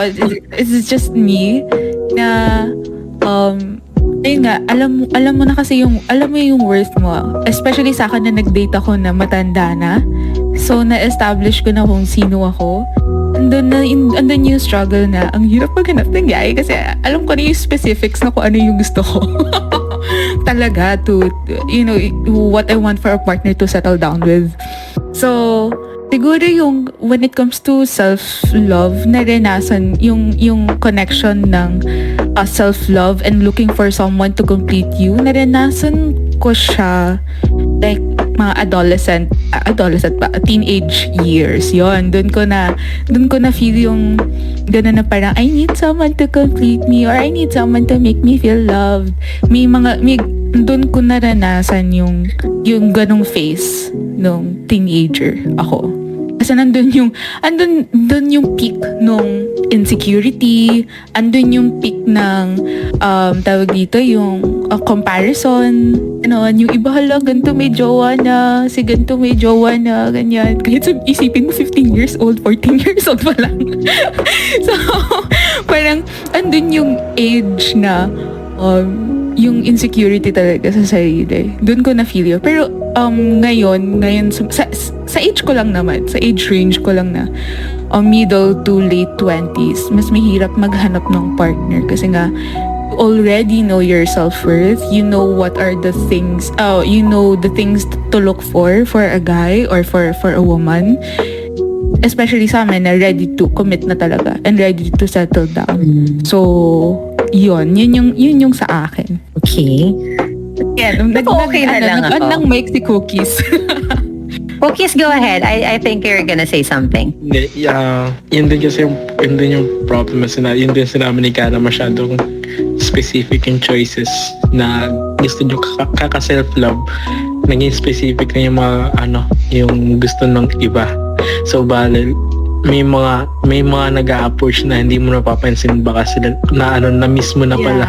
B: it's just me na, ayun nga, alam mo na kasi alam mo yung worth mo. Especially sa akin na nag-date ako na matanda na. So, na-establish ko na kung sino ako. Andun yung struggle na ang hirap maghanap ng guy kasi alam ko na yung specifics na kung ano yung gusto ko. Talaga to, what I want for a partner to settle down with. So, siguro yung when it comes to self-love, naranasan yung connection ng self-love and looking for someone to complete you, naranasan ko siya like mga adolescent pa, teenage years. Yon, doon ko na feel yung gano'n na parang I need someone to complete me or I need someone to make me feel loved. Doon ko naranasan yung ganong phase nung teenager ako. Kasi nandun yung peak nung insecurity, andun yung peak ng tawag dito yung comparison, yung iba hala ganito may jowa na, si ganito may jowa na, ganyan. Kahit isipin mo 15 years old, 14 years old pa lang. So, parang andun yung age na yung insecurity talaga sa sarili. Doon ko na feel yun. Pero ngayon sa age ko lang naman, sa age range ko lang na middle to late 20s, mas mahirap maghanap ng partner kasi nga already know your self-worth. You know what are the things, you know the things to look for a guy or for a woman. Especially sa amin na ready to commit na talaga and ready to settle down. So, yun yung sa akin.
A: Okay.
B: Yan,
A: Okay na lang ako.
B: Ng mic si Cookies.
A: Cookies, go ahead. I think you're gonna say something.
F: Hindi, yun din kasi yun din yung problem na yun din sinabi ni Kana, masyadong specific yung choices na gusto nyo kaka-self-love. Naging specific na yung mga yung gusto ng iba. So bale, may mga nag-a-approach na hindi mo napapansin baka sila na miss mo na pala.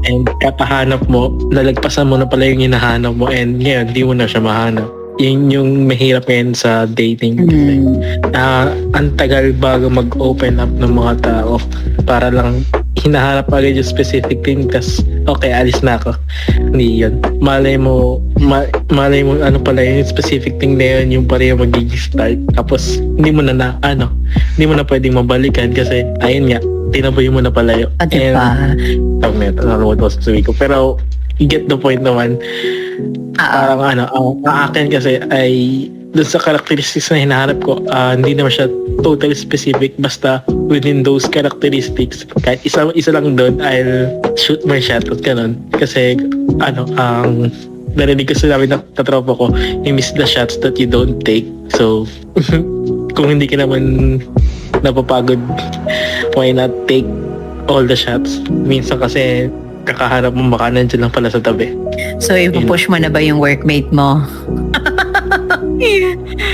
F: And katahanap mo, nalagpasan mo na pala yung hinahanap mo and ngayon hindi mo na siya mahanap. Yun yung mahirap ngayon sa dating. Ang tagal bago mag-open up ng mga tao para lang hinahanap agad yung specific thing tas okay, alis na ako. Hindi yun. Malay mo ano pala yung specific thing na yun yung pareho magiging start. Tapos hindi mo na pwedeng mabalikan kasi ayun nga, tinaboy mo na pala yun.
A: Diba?
F: Pero you get the point naman. Parang ang akin kasi ay dun sa characteristics na hinahanap ko, hindi naman siya totally specific, basta within those characteristics kahit isa lang doon, I'll shoot my shot at ganun. Kasi ang narinig ko sa namin na tropa ko, you miss the shots that you don't take. So kung hindi ka naman napapagod, why not take all the shots? Minsan kasi kakaharap mo baka nandiyan lang pala sa tabi.
A: So, ipupush mo na ba yung workmate mo?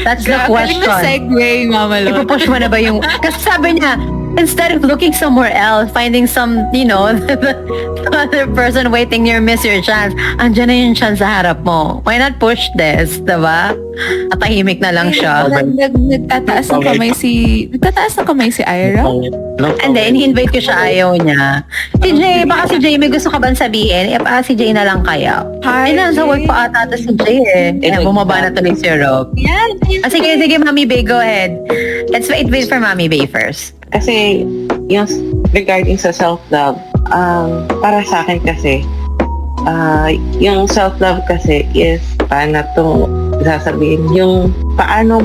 A: That's the question.
B: Galing na segue, Mama Lo.
A: Ipupush mo na ba yung... Kasi sabi niya, instead of looking somewhere else, finding some, the other person waiting near miss your chance, andyan na yung chance sa harap mo. Why not push this, diba? At tahimik na lang siya.
B: Nagtataas ng kamay si Ira?
A: And then, invite ko siya, ayaw niya. Si Jay, baka si Jay may gusto ka bang sabihin? Si Jay na lang kaya.
B: Hi,
A: nasa work pa ata si Jay bumaba na tuloy si Rob. Sige, Mami Bay, go ahead. Let's wait for Mami Bay first.
D: Kasi, yung regarding sa self-love, para sa akin kasi, yung self-love kasi is, paano to sasabihin, yung paano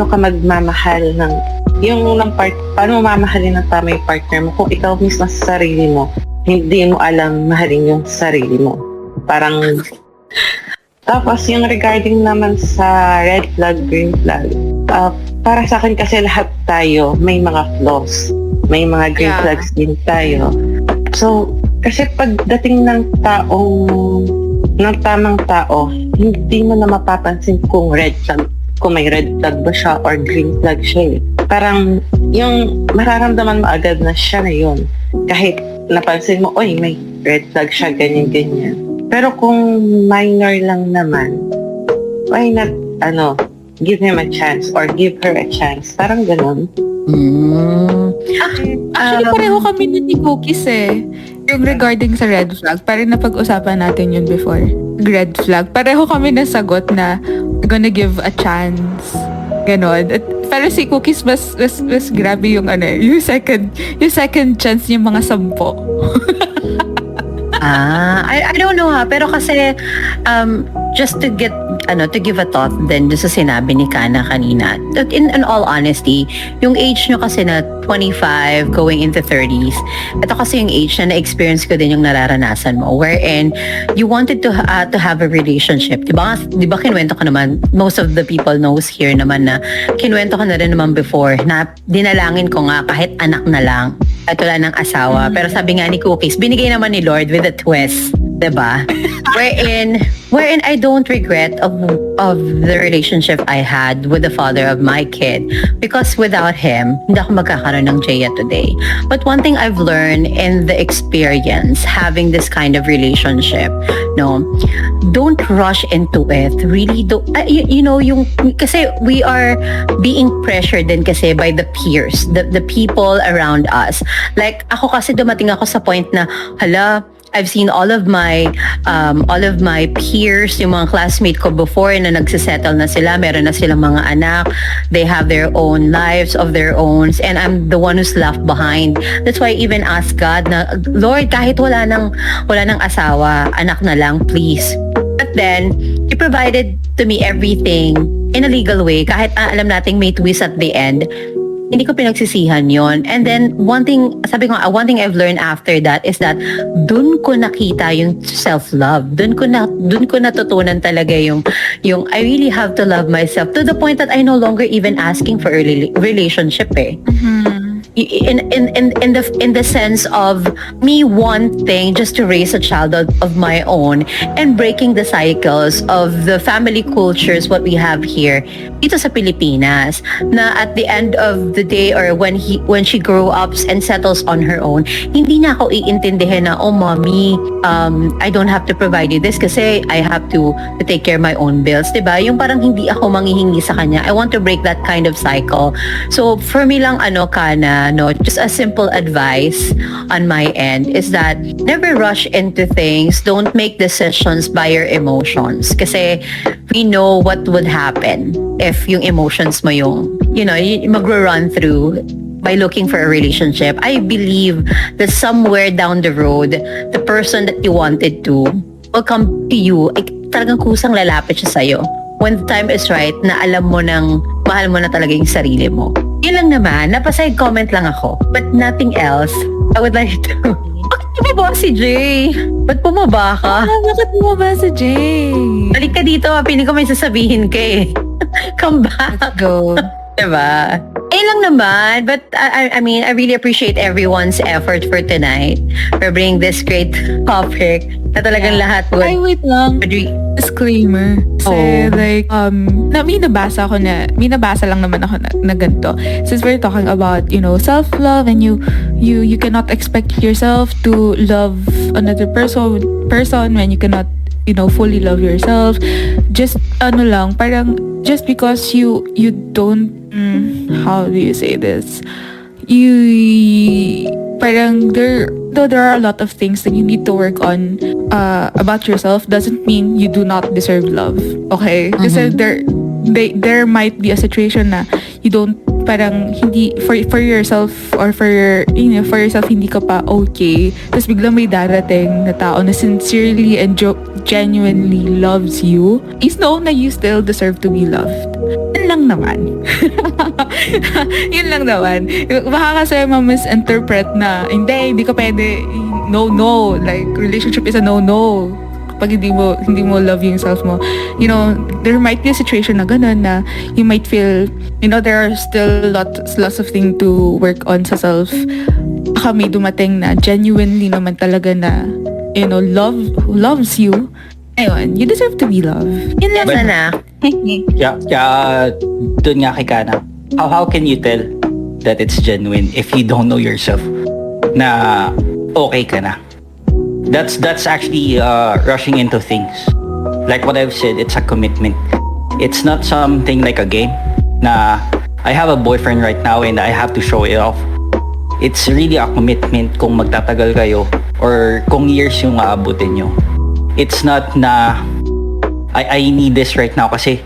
D: ka magmamahal ng, paano mo mamahalin ng tama yung partner mo kung ikaw mismo sa sarili mo, hindi mo alam mahalin yung sarili mo. Parang, tapos yung regarding naman sa red flag, green flag, para sa akin kasi lahat tayo may mga flaws. May mga green flags din tayo. So, kasi pagdating ng tamang tao, hindi mo na mapapansin kung may red flag ba siya or green flag siya eh. Parang yung mararamdaman mo agad na siya na yun. Kahit napansin mo, may red flag siya, ganyan-ganyan. Pero kung minor lang naman, why not, give him a chance or give her a chance. Parang ganun.
B: Actually, pareho kami ni Cookies eh. Yung regarding sa red flag, parang napag-usapan natin yun before. Red flag. Pareho kami nasagot na we're gonna give a chance. Ganon. Pero si Cookies mas grabe yung yung second chance yung mga 10.
A: I don't know pero kasi just to give a thought then sa sinabi ni Kana kanina. In all honesty, yung age nyo kasi na 25 going into 30s, ito kasi yung age na na-experience ko din yung nararanasan mo wherein you wanted to have a relationship. Diba kinwento ko naman, most of the people knows here naman na kinwento ko na rin naman before na dinalangin ko nga kahit anak na lang at wala ng asawa. Pero sabi nga ni Cookies, binigay naman ni Lord with a twist. Diba? Wherein wherein I don't regret of the relationship I had with the father of my kid, because without him, hindi ako magkakaroon ng Jaya today. But one thing I've learned in the experience having this kind of relationship, no, don't rush into it. Really don't, kasi we are being pressured din kasi by the peers, the people around us. Like ako kasi dumating ako sa point na, hala, I've seen all of my peers, yung mga classmate ko before na nagsisettle na sila, meron na silang mga anak, they have their own lives of their own, and I'm the one who's left behind. That's why I even ask God na, Lord, kahit wala nang asawa, anak na lang, please. But then, He provided to me everything in a legal way, kahit alam nating may twist at the end. Hindi ko pinagsisihan yon. And then, one thing I've learned after that is that dun ko nakita yung self-love. Dun ko natutunan talaga yung I really have to love myself, to the point that I no longer even asking for a relationship eh. In the sense of me wanting just to raise a child of my own and breaking the cycles of the family cultures what we have here dito sa Pilipinas, na at the end of the day, or when she grows up and settles on her own, hindi na ako iintindihin na, oh mommy, I don't have to provide you this kasi I have to take care of my own bills, diba? Yung parang hindi ako manghihingi sa kanya. I want to break that kind of cycle. So for me lang, Kana, no, just a simple advice on my end is that never rush into things. Don't make decisions by your emotions, kasi we know what would happen if yung emotions mo yung magro-run through by looking for a relationship. I believe that somewhere down the road, the person that you wanted to will come to you. Talagang kusang lalapit siya sa'yo when the time is right, na alam mo nang mahal mo na talaga yung sarili mo. Yun lang naman, napaside comment lang ako. But nothing else. I would like to... Bakit bumaba si Jay? Ba't bumaba ka?
B: Bakit bumaba si Jay?
A: Balik ka dito, piling ko may sasabihin ka eh. Come back.
B: Let's go.
A: Diba? Eh lang naman. But I mean, I really appreciate everyone's effort for tonight, for bringing this great topic na talagang lahat would...
B: Ay, wait lang. Disclaimer. Kasi may nabasa lang naman ako na ganito. Since we're talking about, self-love, and you cannot expect yourself to love another person when you cannot, fully love yourself. Just, parang, just because you don't, how do you say this? Parang there are a lot of things that you need to work on about yourself, doesn't mean you do not deserve love. Okay? Kasi there might be a situation na you don't, parang hindi for yourself, or for yourself hindi ka pa okay, tapos biglang may darating na tao na sincerely and genuinely loves you, is know na you still deserve to be loved. Yun lang naman. Yun lang naman. Baka kasi ma-misinterpret na hindi ka pwede, no, like relationship is a no pag hindi mo love yung self mo. There might be a situation na ganun, na you might feel, there are still lots of things to work on sa self. Baka may dumating na genuinely naman talaga na, loves you. Ayun, you deserve to be loved.
A: Yun lang sana.
H: Dun nga kay Kana, how can you tell that it's genuine if you don't know yourself na okay ka na? That's actually rushing into things. Like what I've said, it's a commitment. It's not something like a game na I have a boyfriend right now and I have to show it off. It's really a commitment kung magtatagal kayo or kung years yung aabutin nyo. It's not na I need this right now, kasi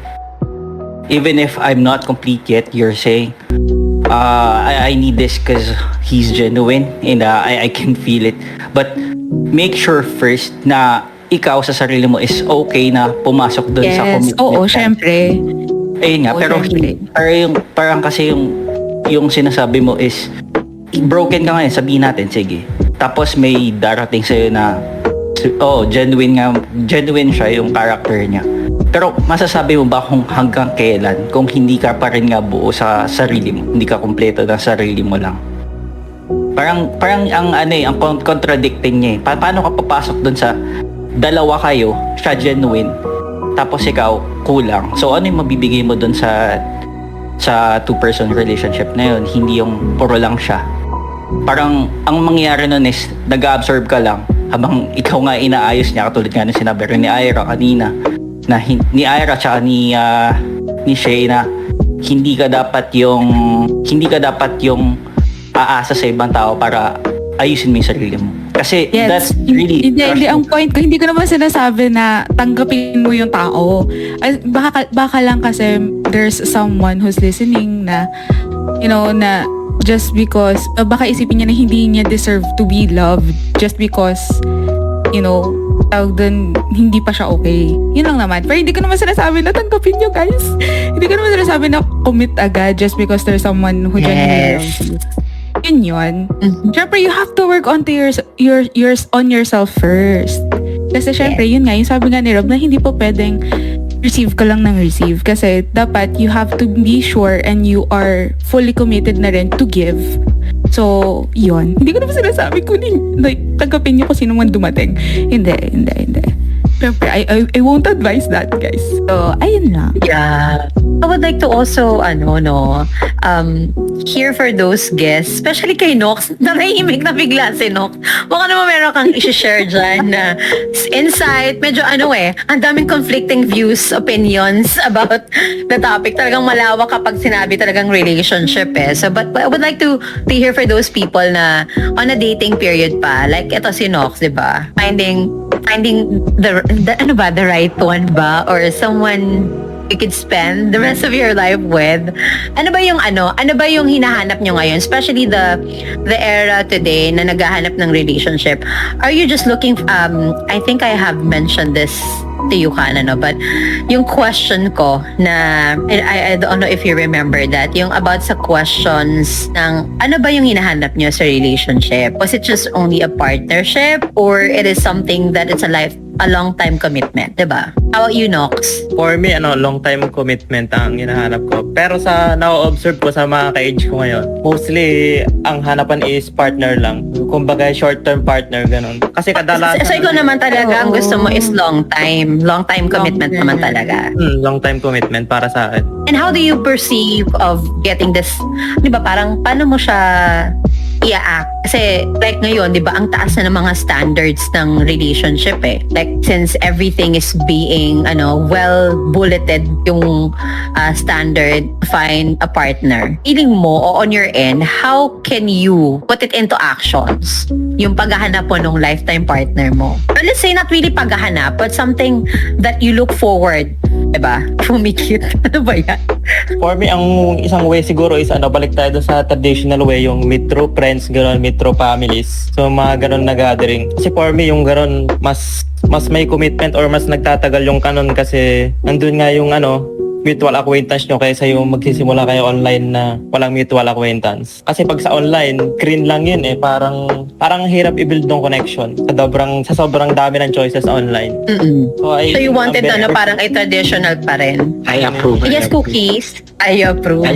H: even if I'm not complete yet, you're saying I need this because he's genuine and I can feel it. But make sure first na ikaw sa sarili mo is okay na pumasok doon sa commitment.
B: Oo, syempre.
H: Ayun nga, pero parang kasi yung sinasabi mo is broken ka ngayon, sabihin natin, sige. Tapos may darating sa'yo na genuine siya yung character niya. Pero masasabi mo ba kung hanggang kailan, kung hindi ka pa rin nga buo sa sarili mo, hindi ka kumpleto ng sarili mo lang? Parang ang contradicting niya eh. Paano ka papasok dun sa dalawa kayo, siya genuine, tapos ikaw kulang. So ano yung mabibigay mo dun sa two-person relationship na yun? Hindi yung puro lang siya. Parang ang mangyayari nun is nag-absorb ka lang habang ikaw nga inaayos niya, katulad nga na sinabi rin ni Ira kanina, na ni Ira tsaka ni Shay, na hindi ka dapat yung aasa sa ibang tao para ayusin mo yung sarili mo. Kasi that's really
B: hindi ang point ko, hindi ko naman sinasabi na tanggapin mo yung tao. Baka lang kasi there's someone who's listening na na just because baka isipin niya na hindi niya deserve to be loved just because tawag dun, hindi pa siya okay. Yun lang naman. Pero hindi ko naman sinasabi na tanggapin nyo, guys. Hindi ko naman sinasabi na commit agad just because there's someone who genuinely loves you. Yun. Syempre, you have to work on yourself first. Kasi syempre, yun nga, yung sabi nga ni Rob na hindi po pwedeng receive ka lang ng receive. Kasi dapat you have to be sure and you are fully committed na rin to give. So, yun. Hindi ko naman sinasabi tanggapin niyo kung sino man dumating. Hindi. Syempre, I won't advise that, guys. So, ayun lang.
A: Yeah. I would like to also, hear for those guests, especially kay Nox, narahimik na bigla si Nox. Baka naman meron kang i-share dyan na insight, medyo ang daming conflicting views, opinions about the topic. Talagang malawak kapag sinabi talagang relationship So, but I would like to hear for those people na on a dating period pa, like ito si Nox, di ba? Finding the right one ba? Or someone you could spend the rest of your life with. Ano ba yung hinahanap nyo ngayon, especially the era today na naghahanap ng relationship? Are you just looking I think I have mentioned this to you but yung question ko na I don't know if you remember that, yung about sa questions ng ano ba yung hinahanap nyo sa relationship? Was it just only a partnership or it is something that it's a long-time commitment, diba? How about you, Nox?
E: For me, long-time commitment ang hinahanap ko. Pero sa na-observe ko sa mga ka-age ko ngayon, mostly ang hanapan is partner lang. Kumbaga short-term partner, ganun. Kasi kadalasan...
A: So ikaw naman talaga, ang gusto mo is long-time commitment naman talaga.
E: Long-time commitment para sa akin.
A: And how do you perceive of getting this, di ba, parang paano mo siya i-act? Kasi like ngayon, di ba, ang taas na ng mga standards ng relationship Like since everything is being, well bulleted yung standard to find a partner. Feeling mo on your end, how can you put it into actions? Yung paghahanap mo ng lifetime partner mo. Or let's say not really paghahanap, but something that you look forward. Diba? Pumikit. Ano ba yan?
E: For me, ang isang way siguro is balik tayo sa traditional way, yung meet through friends, gano'n, meet through families. So, mga gano'n na gathering. Kasi for me, yung gano'n, mas may commitment or mas nagtatagal yung kanon kasi nandun nga yung mutual acquaintance nyo kaysa yung magsisimula kayo online na walang mutual acquaintance. Kasi pag sa online, green lang yun parang hirap i-build ng connection sa sobrang dami ng choices online.
A: So you wanted parang traditional pa rin?
F: I approve.
A: Yes, Cookies. I approve.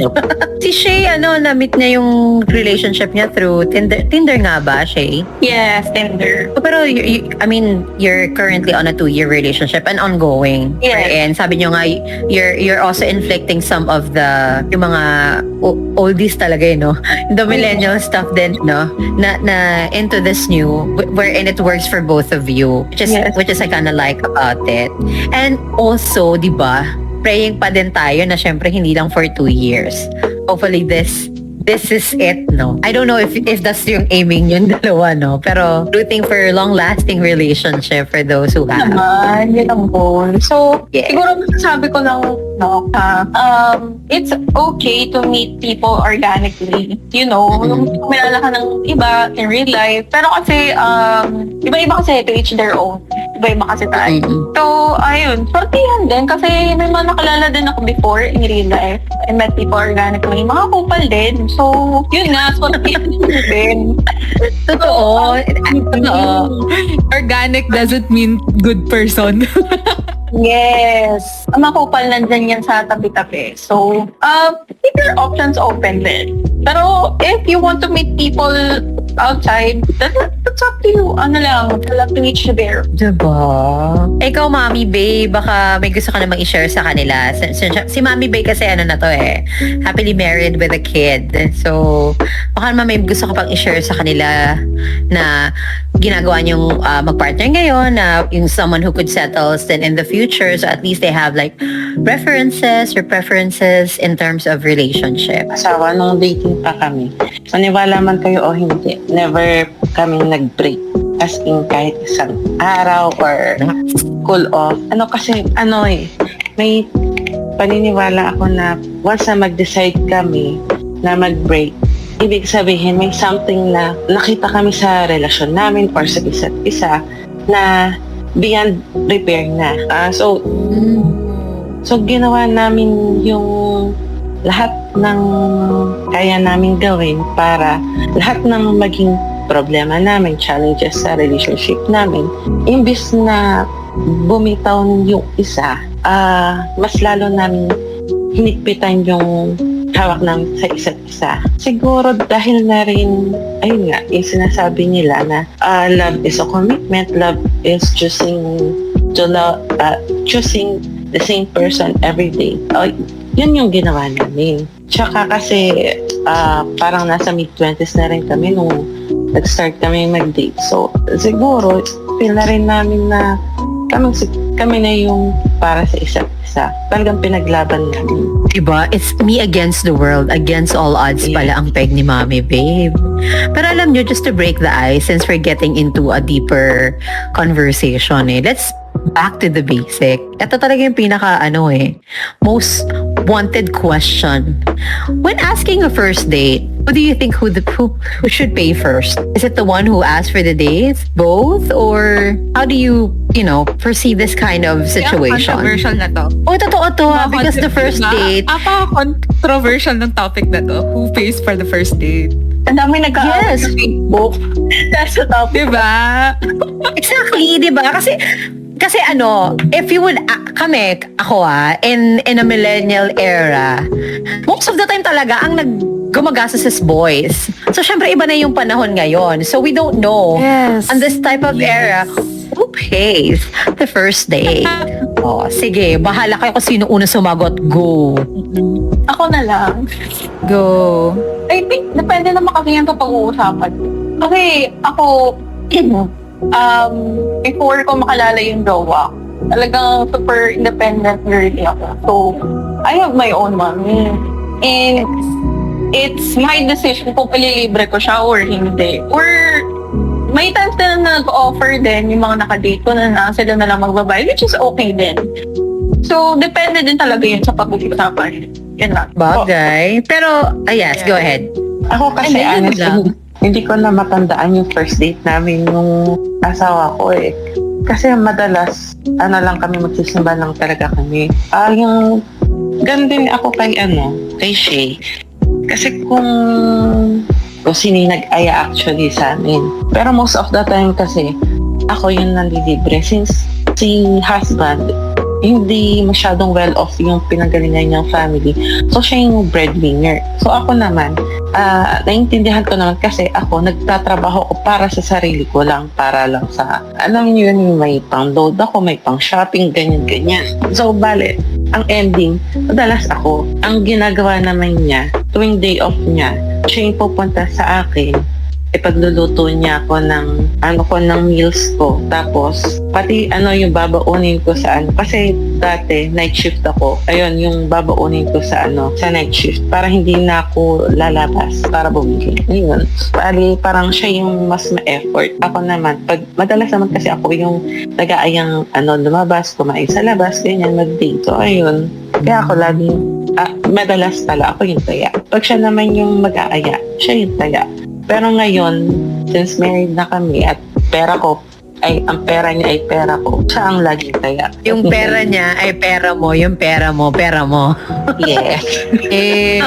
A: Si Shay, na-meet niya yung relationship niya through Tinder. Tinder nga ba, Shay?
G: Yes, Tinder.
A: Pero you're currently on a 2-year relationship and ongoing.
G: Yes.
A: And sabi niyo nga, you're also inflicting some of yung mga oldies talaga, the millennial stuff din, na into this new, wherein it works for both of you, which is I kind of like about it. And also, di ba, praying pa din tayo na syempre hindi lang for 2 years. Hopefully this is it, no? I don't know if that's yung aiming yung dalawa, no? Pero rooting for long-lasting relationship for those who have.
G: Naman, yun ang goal. So,
A: Yeah.
G: siguro masasabi ko lang, it's okay to meet people organically. Nung kumilala ka ng iba in real life. Pero kasi, iba-iba kasi to each their own. Iba-iba kasi tayo. So, ayun. Sortihan din kasi may mga nakalala din ako before in real life. I met people organically. Mga kupal din. So, yun nga. Sortihan din.
A: Totoo.
B: Organic doesn't mean good person.
G: Yes. Ang makupal nandyan yan sa tabi-tabi. So, keep your options open din. Pero if you want to meet people outside, that's up to you. Ano lang, you'll have to reach there.
A: Diba? Ikaw, Mami Bay, baka may gusto ka namang i-share sa kanila. Si Mami Bay kasi ano na to happily married with a kid. So, baka naman may gusto ka pang i-share sa kanila na ginagawa niyong mag-partner ngayon, na yung someone who could settle then in the future. So, at least they have like references or preferences in terms of relationship.
D: Asawa, nung dating pa kami. So, niwala man kayo o hindi, never kaming nag-break. As in, kahit isang araw or cool off. May paniniwala ako na once na mag-decide kami na mag-break, ibig sabihin may something na nakita kami sa relasyon namin or sa isa't isa na beyond repair na. So ginawa namin yung lahat ng kaya namin gawin para lahat ng maging problema namin, challenges sa relationship namin, imbis na bumitaw yung isa, mas lalo namin hinigpitan yung hawak namin sa isa't isa. Siguro dahil na rin, ayun nga, yung sinasabi nila na love is a commitment, love is choosing the same person every day. Yun yung ginawa namin. Tsaka kasi parang nasa mid-20s na rin kami nung nag-start kami mag-date. So, siguro, feel na rin namin na kami na yung para sa isa't isa. Talagang pinaglaban namin.
A: Diba? It's me against the world, against all odds pala ang peg ni Mami Babe. Pero alam nyo, just to break the ice, since we're getting into a deeper conversation, let's back to the basic. Ito talaga yung pinaka most wanted question. When asking a first date, who do you think who should pay first? Is it the one who asked for the dates? Both? Or how do you perceive this kind of situation?
B: Controversial na to.
A: Totoo to because the first date.
B: Controversial ng topic na to. Who pays for the first date?
G: Ang dami nag-aaway sa Facebook. That's the topic.
B: Diba?
A: Exactly, diba? Kasi if you would, ako in a millennial era, most of the time talaga, ang gumagastos is boys. So, syempre, iba na yung panahon ngayon. So, we don't know.
B: Yes.
A: On this type of era, who pays the first date? Sige, bahala kayo kung sino una sumagot. Go.
G: Ako na lang.
B: Go.
G: I think, depende naman kasi yan sa pag-uusapan. Kasi ako, before ko makalala yung jowa, talagang super independent girly ako. So, I have my own money. And it's my decision kung palilibre ko siya or hindi. Or may times na nag-offer din yung mga nakadate ko na sila na lang magbabayad, which is okay din. So, depende din talaga yun sa pag-uusapan. Yan lang.
A: Bagay. Pero, yes, go ahead.
D: Ako kasi honestly, hindi ko na matandaan yung first date namin nung asawa ko Kasi madalas, lang kami magsisimba lang talaga kami. Yung, ganun din ako kay Shay. Kasi kung sino yung nag-aya actually sa amin. Pero most of the time kasi, ako yung nalilibre. Since si husband, hindi masyadong well-off yung pinanggalingan niyang family. So, siya yung breadwinner. So, ako naman, naiintindihan ko naman kasi ako, nagtatrabaho ko para sa sarili ko lang, para lang sa, alam niyo yun, may pang-load ako, may pang-shopping, ganyan-ganyan. So, bale, ang ending, madalas ako, ang ginagawa naman niya, tuwing day off niya, siya yung pupunta sa akin, ipagluluto niya ako ng meals ko. Tapos, pati yung babaunin ko sa kasi dati, night shift ako. Ayun, yung babaunin ko sa night shift. Para hindi na ako lalabas para bumili. Ayun. Parang siya yung mas ma-effort. Ako naman, madalas naman kasi ako yung nag-aayang lumabas, kumain sa labas, ganyan, mag-date. So, ayun. Kaya ako laging, madalas tala, ako yung taya. Pag siya naman yung mag-aaya, siya yung taya. Pero ngayon, since married na kami at pera ko ay ang pera niya ay pera ko. Siya ang laging taya.
A: Yung pera niya ay pera mo, yung pera mo, pera mo.
D: Yes.
A: Eh,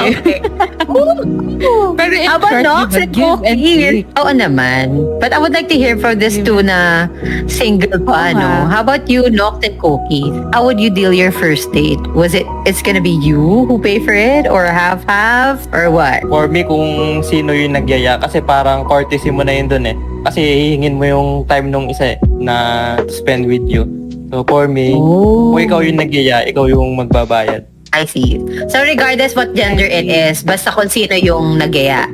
B: Pero in
A: how about
B: short,
A: Nox and
B: give and
A: cookies?
B: take.
A: Oo naman. But I would like to hear from this two na single pa,
B: Oo nga.
A: no? How about you, Nox and cookies? How would you deal your first date? Was it's gonna be you who pay for it? Or half-half? Or what?
E: For me, kung sino yung nagyaya, kasi parang courtesy mo na yun dun eh. Kasi hihingin mo yung time nung isa na to spend with you. So for me,
A: Oh.
E: kung ikaw yung nagyaya, ikaw yung magbabayad.
A: I see. So regardless what gender it is, basta kung sino yung nagyaya.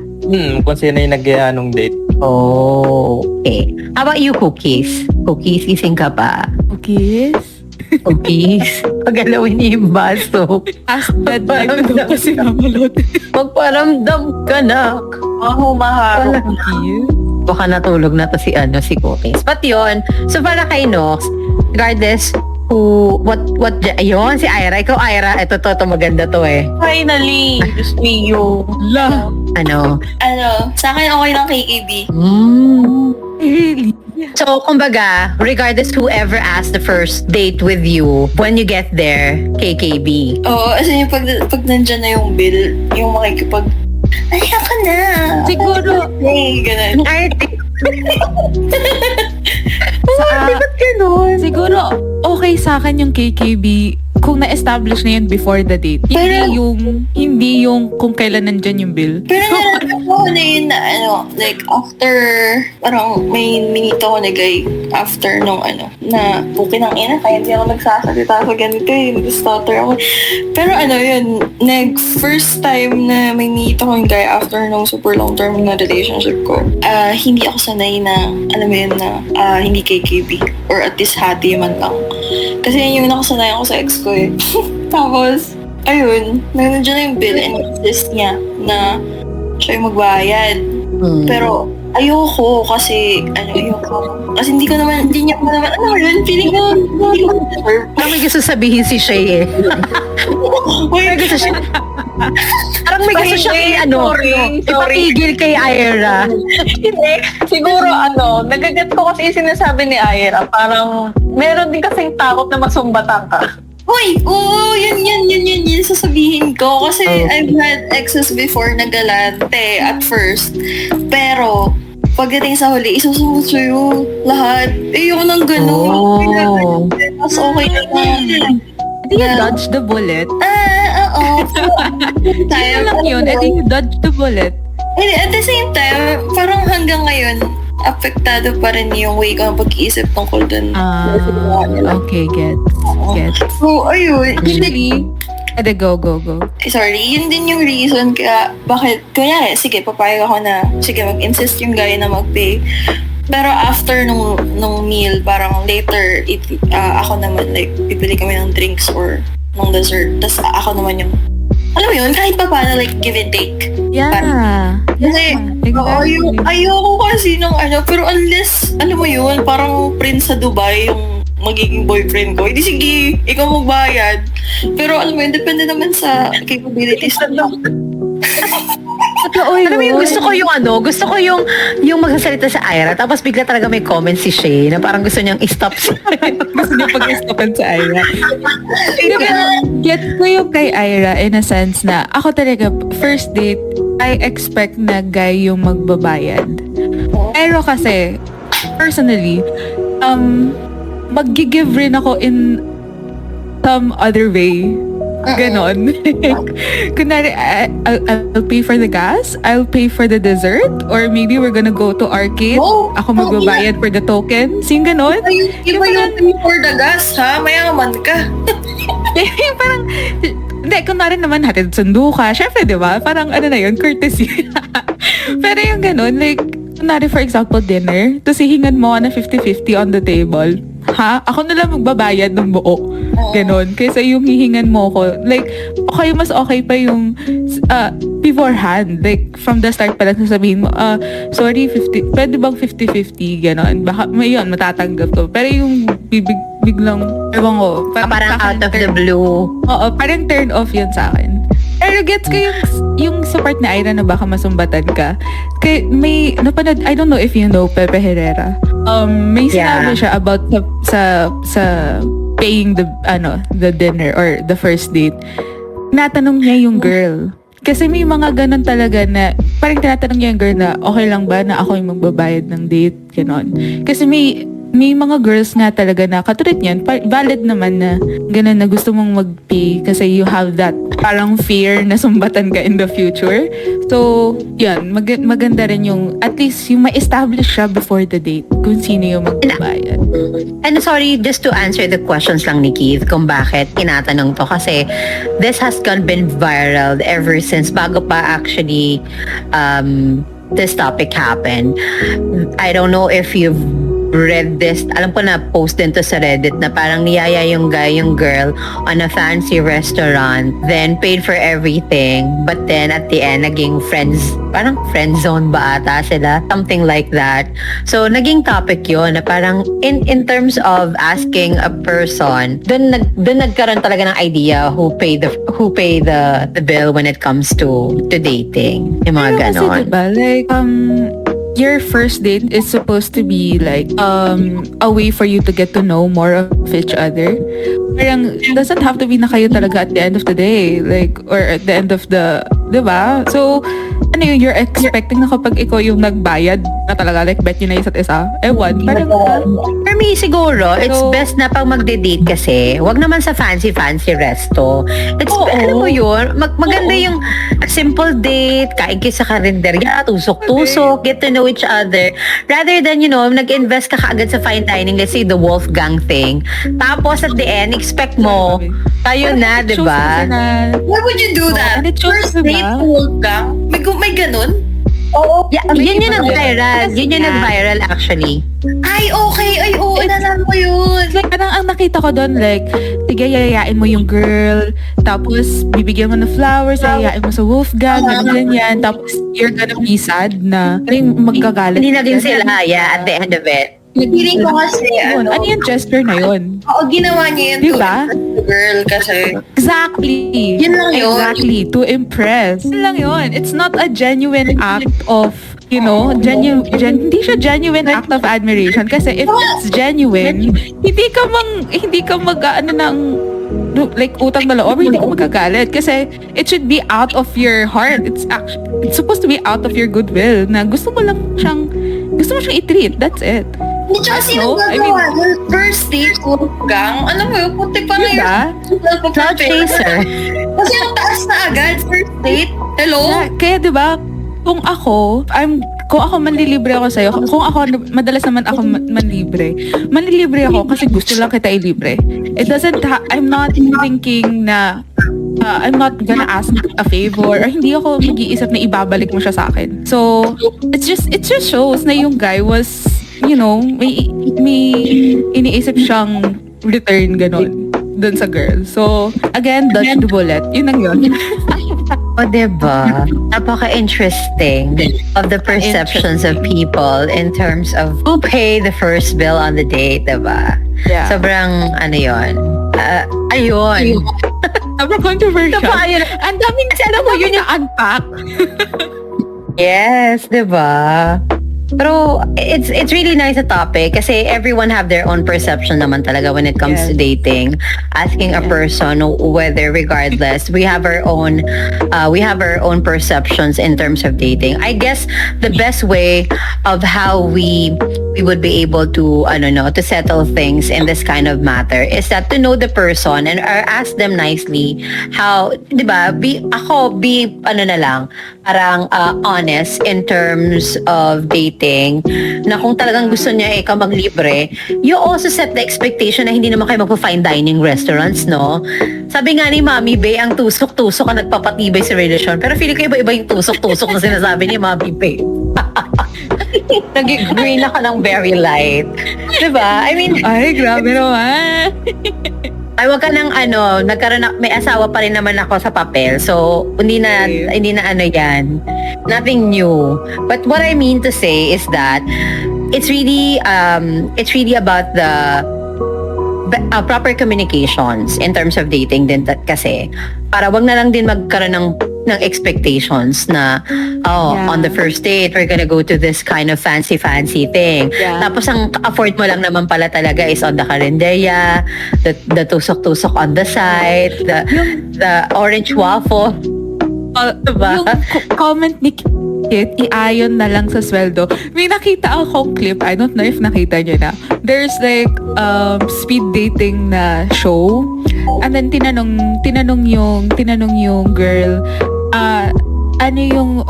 E: Kung sino yung nagyaya nung date.
A: Oh, okay. How about you, Cookies? Cookies, gising ka pa.
B: Cookies?
A: Cookies. Pagalawin niyo yung baso.
B: Past bedtime na daw kasi namalot.
A: Magparamdam ka na.
D: Humaharo.
B: Cookies?
A: Baka natulog na to si Cookies. But yun, so para kay Nox, regardless ayun, si Ira. Ikaw, Ira, ito maganda to eh.
G: Finally, just me you.
B: La.
A: Ano?
G: Sa akin okay lang KKB.
B: Really?
A: So, kumbaga, regardless whoever asked the first date with you, when you get there, KKB.
G: Oo, as in yung pag nandyan na yung bill, yung makikipag, ay, ka na.
B: Siguro,
G: Hey, ganun.
A: Ang arte.
B: siguro, okay sa akin yung KKB kung na-establish na yun before the date. Hindi yung kung kailan nandyan yung bill.
G: Pero nararamdaman ko na yun na like after, parang may minito ko na guy after nung na bukin ng ina, kaya hindi ako nagsasalita sa ganito nag-stutter ako. Pero yun, first time na may minito ko yung guy after nung super long term na relationship ko, hindi ako sanay na, alam mo yun na, hindi KKB, or at least hati man lang. Kasi yun yung nakasanayan ko sa ex ko eh. Tapos, ayun, nandiyan na yung bill and insist niya na siya yung magbayad. Pero, ayoko kasi, kasi hindi niya ko naman, feeling ko, hindi ko deserve.
A: Parang may gusto sabihin si Shay eh. May gusto siya. Parang may gusto siya ipatigil kay Ira.
G: Hindi. Siguro, nagagat ko kasi yung sinasabi ni Ira, parang, meron din kasing takot na masumbatan ka. Hoy! Oo! Yun sasabihin ko. Kasi I've had exes before na galante at first. Pero, pagdating sa huli, isusunod sa'yo lahat. Ayoko nang ganun.
A: Oh.
G: Mas okay na lang.
B: Hindi you dodge the bullet.
G: Oo.
B: Yun lang yun. You dodge the bullet.
G: At the same time, parang hanggang ngayon, apektado pa rin yung way ko ng pag-iisip tungkol dun.
B: Okay, get.
G: So, ayun.
B: Actually, go.
G: Sorry, yun din yung reason kaya bakit, kunyari, sige, papayag ako na, sige, mag-insist yung guy na mag-pay. Pero after nung meal, parang later, ako naman, like, bibili kami ng drinks or ng dessert. Tapos ako naman yung, alam mo yun, kahit pa paano, like, give and take.
B: Yeah.
G: Kasi,
B: Exactly.
G: ayoko kasi ng pero unless, alam mo yun, parang prince sa Dubai yung magiging boyfriend ko. Hindi, sige, ikaw magbayad. Pero alam mo yun, depende naman sa capabilities.
A: Alam mo yung gusto ko yung magsasalita sa Ira, tapos bigla talaga may comment si Shay na parang gusto niyang i-stop
B: Gusto niya pag-istopan sa Ira. Get ko yung kay Ira in a sense na ako talaga, first date, I expect na guy yung magbabayad. Pero kasi, personally, mag-give rin ako in some other way. Ganon. Kunwari, I'll pay for the gas, I'll pay for the dessert, or maybe we're gonna go to arcade. Ako magbabayad for the tokens. Yung ganon.
G: Iba yung pay for the gas, ha? Mayaman ka.
B: Parang, hindi, kunwari naman hatid sundo ka. Syempre, di ba? Parang ano na yun, courtesy. Pero yung ganon, like, kunwari for example, dinner, tapos hihingan mo ka na 50-50 on the table. Ha? Ako na lang magbabayad ng buo. Ganon. Kaysa yung hihingan mo ko. Like, okay, mas okay pa yung beforehand. Like, from the start pala sasabihin mo, sorry, pwede bang 50-50? Ganon. Baka, yun, matatanggap ko. Pero yung biglang, ewan ko.
A: parang out of the blue.
B: Oo, parang turn off yun sa akin. Pero gets ko yung yung sa part na Ira na baka masumbatan ka, may napanood, I don't know if you know Pepe Herrera. May sinabi siya about sa paying the dinner or the first date. Natanong niya yung girl. Kasi may mga ganun talaga na parang tinatanong niya yung girl na okay lang ba na ako yung magbabayad ng date, ganon. Kasi may mga girls nga talaga na katulad niyan, valid naman na ganun na gusto mong mag-pay kasi you have that parang fear na sumbatan ka in the future. So, yan, maganda rin yung at least yung ma-establish siya before the date kung sino yung magbabayad.
A: And sorry, just to answer the questions lang ni Keith kung bakit tinatanong to kasi this has been viral ever since bago pa actually this topic happened. I don't know if you've read this. Alam ko na post din to sa Reddit na parang niyaya yung guy, yung girl on a fancy restaurant, then paid for everything, but then at the end naging parang friend zone ba ata sila? Something like that. So naging topic yun na parang in terms of asking a person, dun nagkaroon talaga ng idea who pay the bill when it comes to dating. Yung mga ganon.
B: Kasi diba, like, your first date is supposed to be like a way for you to get to know more of each other. Parang it doesn't have to be na kayo talaga at the end of the day, like, or at the end of the, diba? So, ano yun, you're expecting na kapag ikaw yung nagbayad na talaga, like, bet nyo na isa't isa? Ewan, parang,
A: for me, siguro, it's best na pag magde-date kasi, wag naman sa fancy resto. Alam mo yun, maganda yung simple date, kain kayo sa karinderya, tusok-tusok, get to know each other. Rather than, nag-invest ka kaagad sa fine dining, let's say the Wolfgang thing. Tapos at the end, expect mo, tayo na, di ba?
I: Why would you do that? First date, Wolfgang? May ganun?
A: Oo. Yeah, yun yung nag-viral. Yun yung nag-viral actually.
I: Ay, okay. Ay, oo. Inalam mo yun.
B: Like, parang ang nakita ko doon, like, sige, yayayain mo yung girl, tapos bibigyan mo ng flowers, yayayain mo sa Wolfgang, ganyan. Tapos you're gonna be sad na magkagalit.
A: Hindi na din sila, at the end of it.
I: Feeling ko kasi,
B: ano yung gesture na yun?
I: Oo, ginawa niya yun
B: diba?
I: To girl kasi.
B: Exactly.
I: Yun lang yun.
B: Exactly. To impress. Yun lang yun. It's not a genuine act of, hindi siya genuine act of admiration. Kasi if it's genuine, hindi ka like utang na loob, hindi ka magagalit. Kasi it should be out of your heart. It's supposed to be out of your goodwill na gusto mo siyang i-treat. That's it.
I: Hindi siya sino gagawa nun. First date, Wolfgang. Ano mo yun? Puti pa na yun.
A: Cloud chaser.
I: Kasi yung taas na agad. First date. Hello?
B: Kaya diba, kung ako manlilibre ako sa'yo, kung ako, madalas naman ako manlilibre ako kasi gusto lang kita ilibre. It doesn't, I'm not thinking na, I'm not gonna ask a favor or hindi ako mag-iisip na ibabalik mo siya sa akin. So, it just shows na yung guy was, may iniisip siyang return ganon dun sa girl. So, again, dodge the bullet. Yun ang yun.
A: O, diba? Napaka-interesting of the perceptions of people in terms of who pay the first bill on the date, diba?
B: Yeah.
A: Sobrang, yun? Ayun.
B: Sobrang controversial.
A: Ayun.
B: Ang daming, kasi alam mo, yun yung unpack.
A: Yes, diba? Pero it's really nice a topic kasi everyone have their own perception naman talaga when it comes to dating. Asking a person whether regardless, we have our own perceptions in terms of dating. I guess the best way of how we would be able to to settle things in this kind of matter is that to know the person and ask them nicely how, 'di ba? Be parang honest in terms of dating na kung talagang gusto niya ikaw maglibre, you also set the expectation na hindi naman kayo magpa-fine dining restaurants, no? Sabi nga ni Mami Bay, ang tusok-tusok ang nagpapatibay sa relasyon. Pero feeling ko iba-iba yung tusok-tusok na sinasabi ni Mami Bay. Nag-green ako ng very light. Diba? I mean,
B: ay, grabe naman.
A: ay, wag ka ng may asawa pa rin naman ako sa papel. So, hindi na yan. Nothing new. But what I mean to say is that it's really about the proper communications in terms of dating din kasi para wag na lang din magkaroon ng ng expectations na,
B: Yeah.
A: on the first date, we're gonna go to this kind of fancy thing.
B: Yeah.
A: Tapos ang afford mo lang naman pala talaga is on the karinderya, the tusok-tusok on the side, the orange waffle. Diba?
B: Yung comment ni Kit, iayon na lang sa sweldo. May nakita akong clip, I don't know if nakita nyo na. There's like speed dating na show. And then tinanong yung girl, ano yung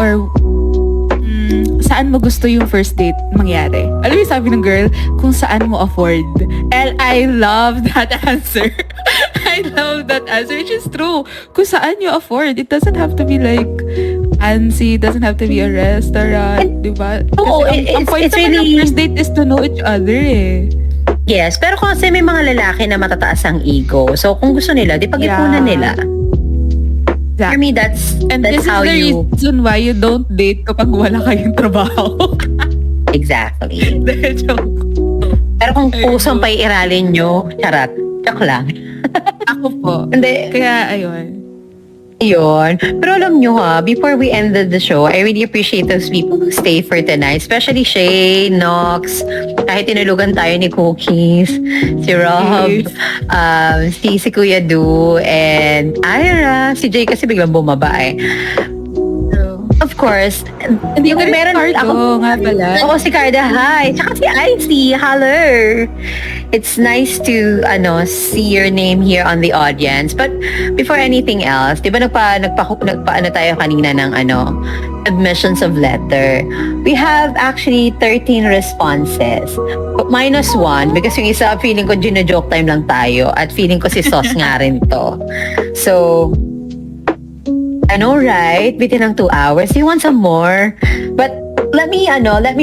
B: saan mo gusto yung first date mangyari? Alam mo yung sabi ng girl, kung saan mo afford. And I love that answer. I love that answer, which is true. Kung saan you afford, it doesn't have to be like fancy, it doesn't have to be a restaurant, di ba?
A: Oo,
B: Kasi ang point
A: it's
B: naman ng
A: really-
B: first date is to know each other eh.
A: Yes, pero kasi may mga lalaki na matataas ang ego. So kung gusto nila, di pag-ipunan nila. For me, that's
B: this
A: how
B: is the
A: you...
B: reason why you don't date kapag wala kayong trabaho.
A: Exactly.
B: Joke.
A: Pero kung pusong pa'y iralin nyo, charat, joke lang.
B: Ako po.
A: Hindi,
B: Kaya, ayun.
A: yun. Pero alam nyo before we ended the show, I really appreciate those people who stay for tonight. Especially Shay, Nox, kahit tinulugan tayo ni Cookies, si Rob, si Kuya Du, and Ira. Si Jay kasi biglang bumaba eh. Of course, hindi ko meron
B: Ricardo, nga pala.
A: Oo, si Carda, hi. Tsaka si Icy, hello. It's nice to see your name here on the audience. But before anything else, di ba nagpa tayo kanina ng admissions of letter. We have actually 13 responses. But -1 because yung isa feeling ko gina-joke time lang tayo at feeling ko si Sos nga rin to. So, I know, right? Bitin ng 2 hours. You want some more? But let me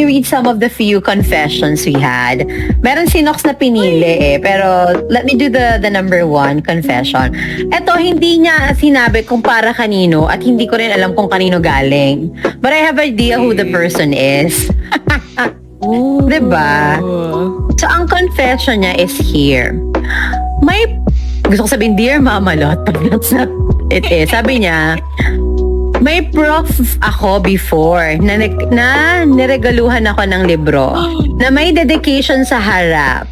A: read some of the few confessions we had. Meron si Nox na pinili pero let me do the number 1 confession. Eto, hindi niya sinabi kung para kanino at hindi ko rin alam kung kanino galing. But I have idea who the person is. Diba? So, ang confession niya is here. Gusto ko sabihin, Dear Mama Lot, but that's not it is. Sabi niya, may prof ako before na niregaluhan ako ng libro na may dedication sa harap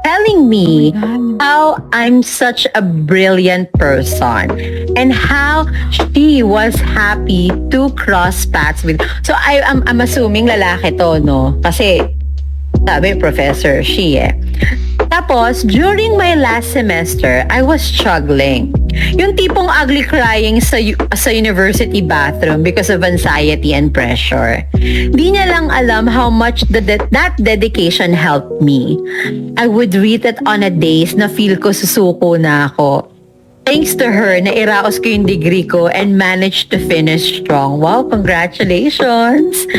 A: telling me how I'm such a brilliant person and how she was happy to cross paths with. So I'm assuming lalaki to, no? Kasi sabi professor, she Tapos, during my last semester, I was struggling. Yung tipong ugly crying sa university bathroom because of anxiety and pressure. Di niya lang alam how much that dedication helped me. I would read it on a days na feel ko susuko na ako. Thanks to her, nairaos ko yung degree ko and managed to finish strong. Wow, congratulations!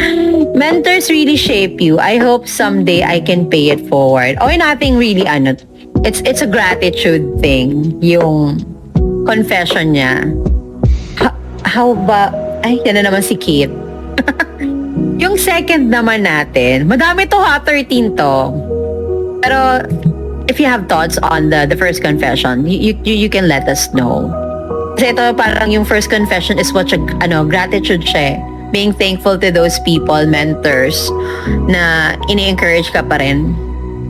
A: Mentors really shape you. I hope someday I can pay it forward. Or nothing really, it's a gratitude thing, yung confession niya. How ba? Ay, yan na naman si Kate. Yung second naman natin, madami to 13 to. Pero, if you have thoughts on the first confession, you can let us know. Kasi ito parang yung first confession is gratitude siya. Being thankful to those people, mentors, na ini-encourage ka pa rin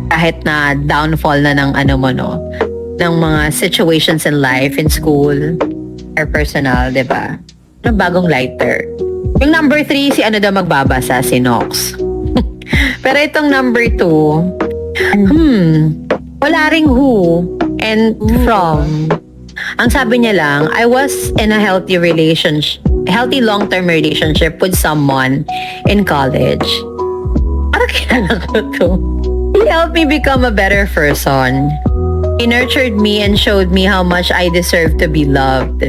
A: kahit na downfall na ng ng mga situations in life, in school, or personal, diba? Yung bagong lighter. Yung number 3, si daw magbabasa, si Nox. Pero itong number 2, wala ring who and from. Ang sabi niya lang, I was in a healthy long-term relationship with someone in college. Parang kilala ko to. He helped me become a better person. He nurtured me and showed me how much I deserve to be loved.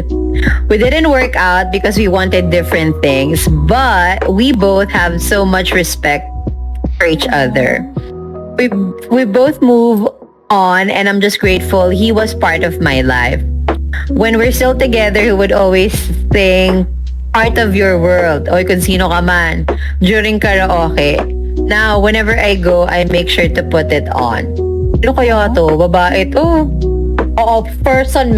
A: We didn't work out because we wanted different things, but we both have so much respect for each other. We both move on and I'm just grateful he was part of my life. When we're still together, he would always sing part of your world o kung sino ka man during karaoke. Now, whenever I go, I make sure to put it on. Ano kaya to? Babae to? Oo, person.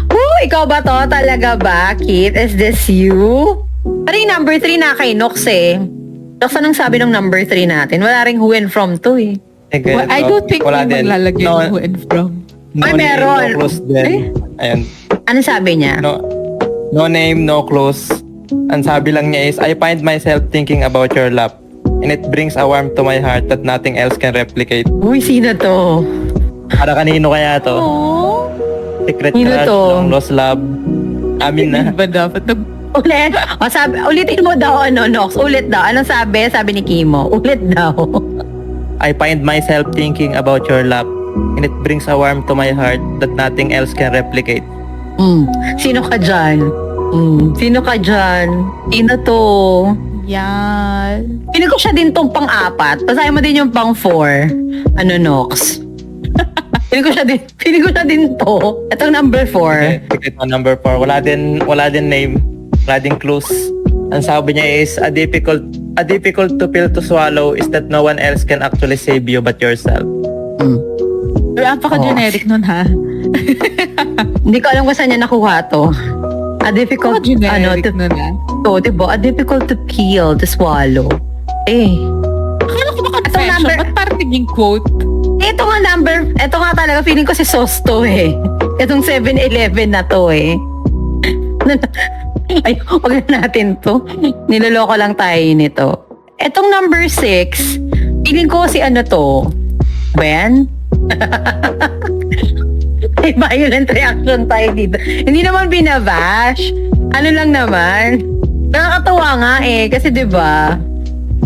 A: Woo, ikaw ba to? Talaga ba, Kit? Is this you? Pero yung number 3 na kay Nox eh. Nox, anong sabi ng number 3 natin? Wala ring who and from to eh.
B: Well, I don't think
E: wala
B: may
E: din.
B: maglalagay
E: No.
B: ng who and from.
E: No
A: Ay,
E: name,
A: meron.
E: no close din. Ayan.
A: Ano sabi niya?
E: No name, no close. Ang sabi lang niya is, I find myself thinking about your love. And it brings a warmth to my heart that nothing else can replicate.
A: Uy, sino to?
E: Para kanino kaya to? Secret
A: Sino
E: crush,
A: to?
E: long lost love. Amin na.
B: Ba dapat
A: Ulit. O, sabi, ulitin mo daw, Nox. Ulit daw. Anong sabi? Sabi ni Kimo. Ulit daw.
E: I find myself thinking about your love. And it brings a warmth to my heart that nothing else can replicate.
A: Sino ka dyan? Sino ka dyan? Sino to?
B: Yan.
A: Pinig ko siya din tong pang-4. Basahin mo din yung pang-4. Ano, Nox? Pinig ko siya din to. Itong number 4.
E: Secret one, number 4. Wala din name. Wala din clues. Ang sabi niya is, a difficult to pill to swallow is that no one else can actually save you but yourself.
B: Pero apaka-generic nun ha.
A: Hindi ko alam kung saan niya nakuha to. A difficult,
B: Generic nun ha.
A: to, diba? A difficult to peel, to swallow.
B: Akala ko ba confession?
A: number-
B: Ba't parang naging quote?
A: Ito nga talaga, feeling ko si Sauce to eh. Itong 7-Eleven na to eh. Ay, wag na natin to. Niloloko lang tayo nito. Etong number 6, feeling ko si ano to, Ben? May violent reaction tayo dito. Hindi naman binabash. Ano lang naman. Nakakatawa nga eh. Kasi 'di ba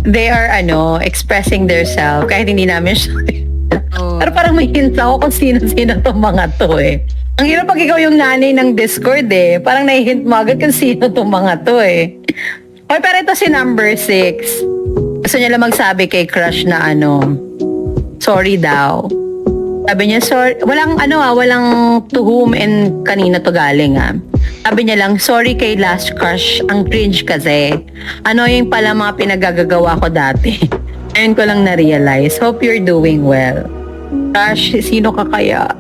A: they are expressing their self kahit hindi namin siya. Pero parang may hint ako kung sino-sino tong mga to eh. Ang hirap pag ikaw yung nanay ng Discord eh. Parang nai-hint mo agad kung sino tong mga to eh. Hoy, pero ito si number 6. Gusto niya lang magsabi kay crush na sorry daw. Sabi niya, sorry, walang to whom and kanina to galing Sabi niya lang, sorry kay last crush, ang cringe kasi. Yung pala mga pinagagagawa ko dati. Ngayon ko lang na-realize. Hope you're doing well. Crush, sino ka kaya?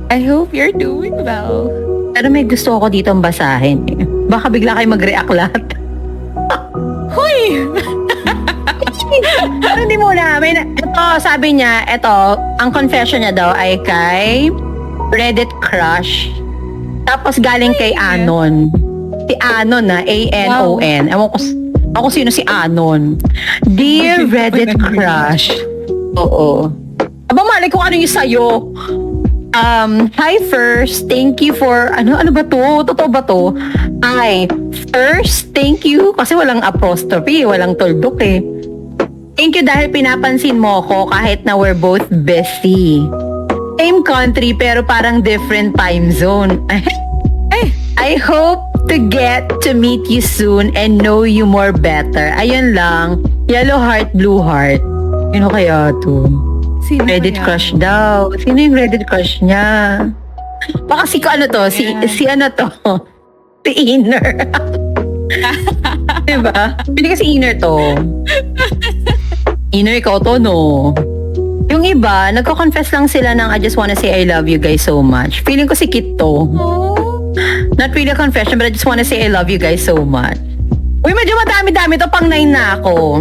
B: I hope you're doing well.
A: Pero may gusto ako ditong basahin eh. Baka bigla kayo mag-react lahat.
B: Hoy!
A: Pero hindi muna. Ito, sabi niya, ang confession niya daw ay kay Reddit crush. Tapos galing kay Anon. Si Anon A-N-O-N. Ewan ko sino si Anon. Dear Reddit crush. Oo. Aba, mali kung ano yung sayo. Hi first, thank you for, ano ba to? Totoo ba to? Hi, first, thank you, kasi walang apostrophe, walang tuldok eh. Thank you dahil pinapansin mo ko kahit na we're both busy. Same country pero parang different time zone. I hope to get to meet you soon and know you more better. Ayun lang, yellow heart, blue heart. Sino kaya to?
B: Sino
A: Reddit
B: kaya?
A: crush daw. Sino yung Reddit crush niya? Baka si Inner. Diba? Pili kasi Inner to. Inner, ikaw to, no? Yung iba, nagko-confess lang sila ng I just wanna say I love you guys so much. Feeling ko si Kit to. Not really a confession, but I just wanna say I love you guys so much. Uy, medyo madami-dami to. Pang 9 na ako.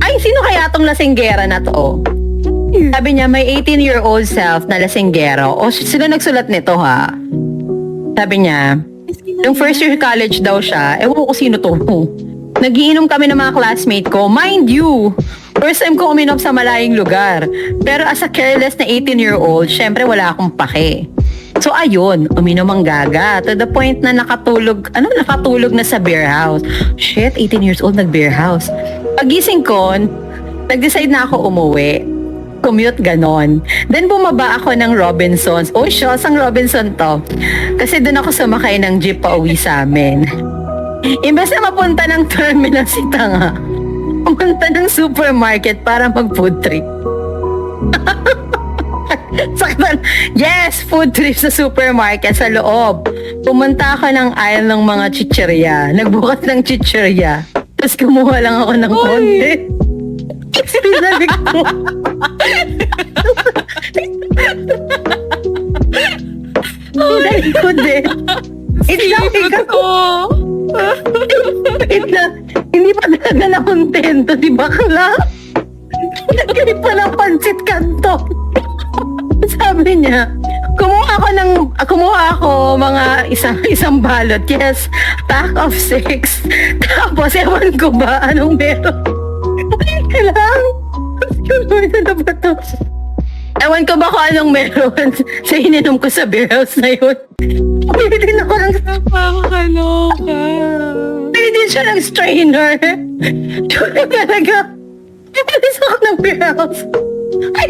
A: Ay, sino kaya tong lasinggera na to? Sabi niya, may 18-year-old self na lasinggero. O, sila nagsulat nito, ha? Sabi niya, yung first year college daw siya, ewan ko sino to. Nagiinom kami ng mga classmate ko. Mind you, first time ko uminom sa malayong lugar. Pero as a careless na 18-year-old, syempre wala akong pake. So ayun, uminom ang gaga. To the point na nakatulog na sa beer house. Shit, 18 years old, nag-beer house. Pagising ko, nag-decide na ako umuwi. Commute ganon. Then bumaba ako ng Robinsons. Oh, shucks, ang Robinson to. Kasi doon ako sumakay ng jeep pa uwi sa amin. Imbes na mapunta ng terminal si Tanga, pumunta ng supermarket para mag-food trip. Saktan. Yes, food trip sa supermarket sa loob. Pumunta ako ng aisle ng mga chichirya. Nagbukas ng chichirya. Tapos kumuha lang ako ng konti. Pinalik ko. Pinalik ko din. Wait lang,
B: Totoo.
A: wait lang. Hindi pa talaga na-contento, di ba, Kala? Nagkari pa ng pancit canton. Sabi niya, kumuha ako mga isang balot. Yes, pack of 6. Tapos, ewan ko ba, anong meron? Kailang? Ano ba to? Ewan ko ba kung anong meron sa ininom ko sa beer house na yun. Pili din ako ng...
B: Napakaloka.
A: Pili din siya ng strainer. Tula talaga. Pipilis ako ng beer house. Ay,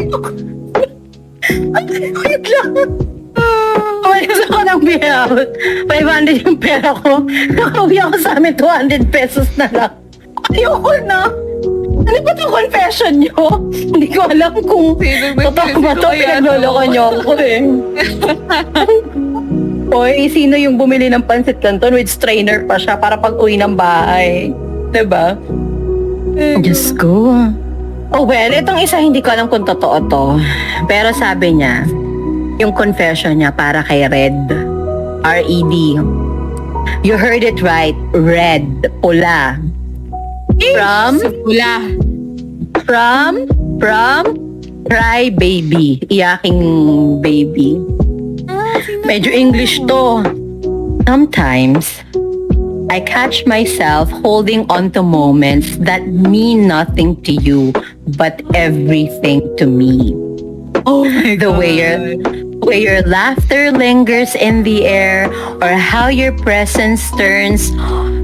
A: wait lang. Umalis ako ng beer house. 500 yung pera ko. Nakauwi ako sa amin, 200 pesos na lang. Ayoko na. Ano ba itong confession nyo? Hindi ko alam kung totoo ba ito. Pinagloloko nyo ako eh. Oy, sino yung bumili ng pancit canton with strainer pa siya para pag uwi ng bahay? Diba? Diyos ko. Oh well, itong isa hindi ko alam kung totoo to. Pero sabi niya, yung confession niya para kay Red. R-E-D. You heard it right. Red. Pula. From Cry Baby. Iyaking baby. Medyo English to. Sometimes, I catch myself holding on to moments that mean nothing to you, but everything to me.
B: Oh my
A: The
B: God.
A: way your laughter lingers in the air, or how your presence turns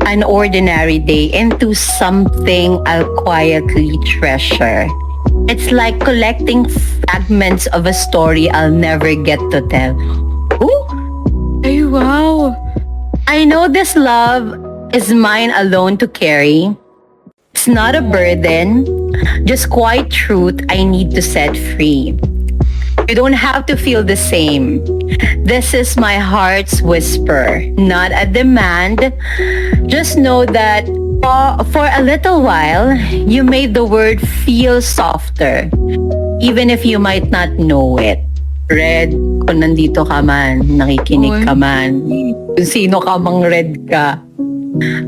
A: an ordinary day into something I'll quietly treasure. It's like collecting fragments of a story I'll never get to tell. Ooh,
B: Ay, wow.
A: I know this love is mine alone to carry. It's not a burden, just quiet truth I need to set free. You don't have to feel the same. This is my heart's whisper, not a demand. Just know that for a little while, you made the word feel softer, even if you might not know it. Red, kung nandito ka man, nakikinig ka man, kung sino ka mang Red ka,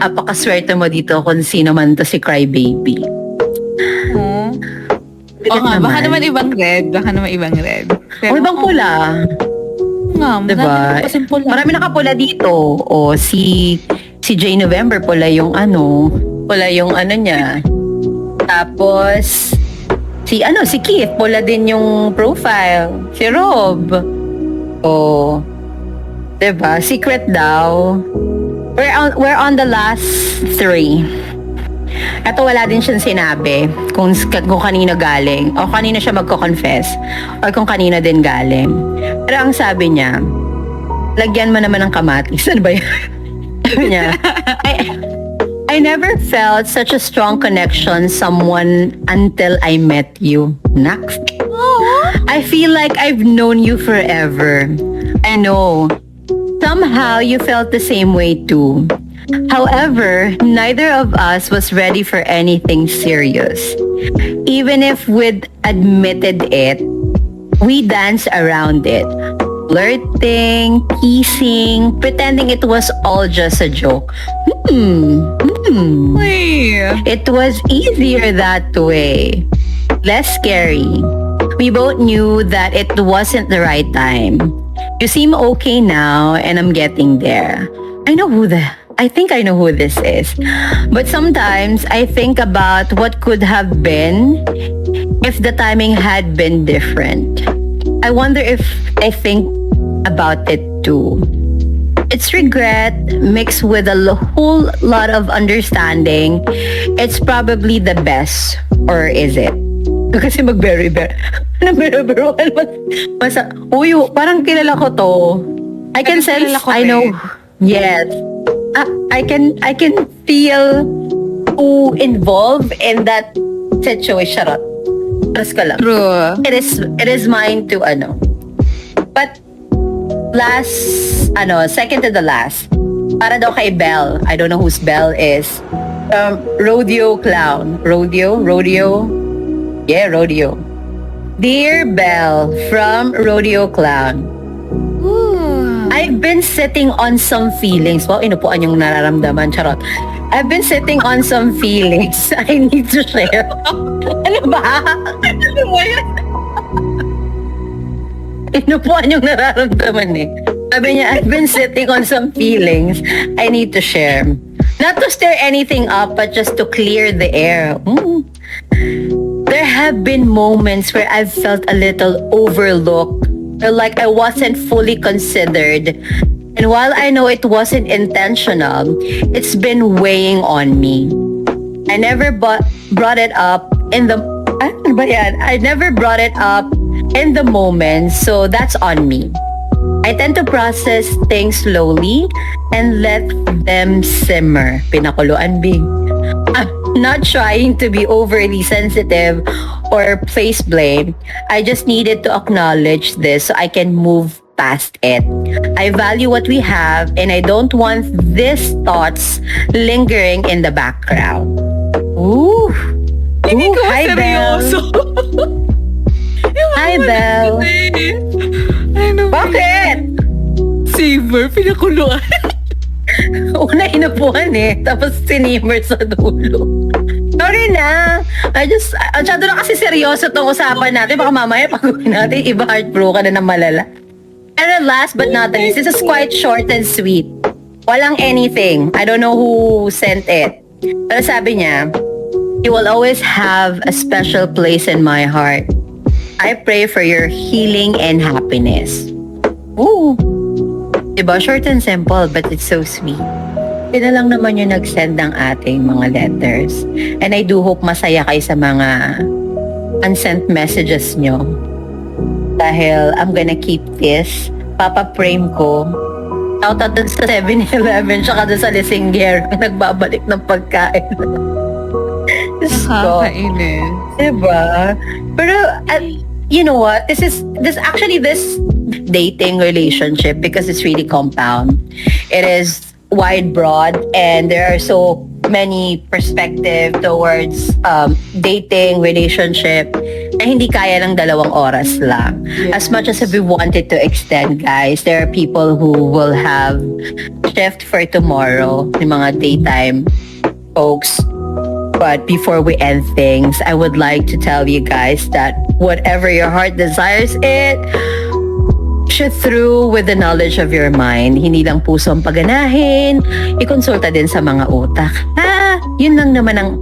A: apakaswerte mo dito kung sino man to si Crybaby.
B: Oo nga, baka naman ibang red.
A: O ibang pula.
B: Nga,
A: Diba?
B: kasing pula.
A: Marami nakapula dito. O si J November pula yung niya. Tapos si Keith pula din yung profile. Si Rob. O diba? Secret daw. We're on the last 3. Ito wala din siyang sinabi kung kanino galing o kanino siya magko-confess or kung kanino din galing. Pero ang sabi niya, lagyan mo naman ng kamatis. Ano ba yun? Sabi niya, I never felt such a strong connection someone until I met you. Next. I feel like I've known you forever. I know. Somehow you felt the same way too. However, neither of us was ready for anything serious. Even if we'd admitted it, we danced around it. Flirting, kissing, pretending it was all just a joke. It was easier that way. Less scary. We both knew that it wasn't the right time. You seem okay now, and I'm getting there. I think I know who this is. But sometimes I think about what could have been if the timing had been different. I wonder if I think about it too. It's regret mixed with a whole lot of understanding. It's probably the best, or is it? Kasi mag-berry-berry. Parang kilala ko to. I can sense, I know. Yes. I can feel who involved in that situation. Trust ka lang.
B: True.
A: It is mine to But second to the last. Para daw kay Belle. I don't know whose Belle is. Rodeo Clown. Rodeo. Yeah, Rodeo. Dear Belle from Rodeo Clown. I I've been sitting on some feelings. Wow, inupuan yung nararamdaman. Charot. I've been sitting on some feelings I need to share. Ano ba? Ano ba yun? Inupuan yung nararamdaman eh. Sabi niya, I've been sitting on some feelings I need to share. Not to stir anything up, but just to clear the air. There have been moments where I've felt a little overlooked, or like I wasn't fully considered. And while I know it wasn't intentional, it's been weighing on me. I never brought it up in the... Ano ba yan? I never brought it up in the moment, so that's on me. I tend to process things slowly and let them simmer. Pinakuluan, Bing. I'm not trying to be overly sensitive or place blame. I just needed to acknowledge this so I can move past it. I value what we have and I don't want these thoughts lingering in the background. Ooh.
B: Hindi ko
A: Hi, Belle.
B: seryoso.
A: Hi, Belle.
B: Ano ba?
A: Bakit?
B: Simmer, pinakuluan.
A: Una inupuan eh, tapos sinimmer sa dulo. Sorry na. Masyado na kasi seryoso tong usapan natin. Baka mamaya pag-uwi natin, iba heartbroken na ng malala. And last but not least, this is quite short and sweet. Walang anything. I don't know who sent it. Pero sabi niya, you will always have a special place in my heart. I pray for your healing and happiness. Ooh. Diba? Short and simple, but it's so sweet. Sila lang naman yung nag-send ng ating mga letters. And I do hope masaya kayo sa mga unsent messages nyo. Dahil I'm gonna keep this. Papa-frame ko. Shout out dun sa 7-Eleven tsaka dun sa Lisingger. Nagbabalik ng pagkain. Diyos ko.
B: Nakakainis.
A: Diba? Pero, you know what? This dating relationship, because it's really compound. It is wide, broad, and there are so many perspective towards dating, relationship, na hindi kaya ng 2 oras lang. As much as we wanted to extend, guys, there are people who will have shift for tomorrow, yung mga daytime folks. But before we end things, I would like to tell you guys that whatever your heart desires it, push it through with the knowledge of your mind. Hindi lang puso ang paganahin, ikonsulta din sa mga utak. Yun lang naman ang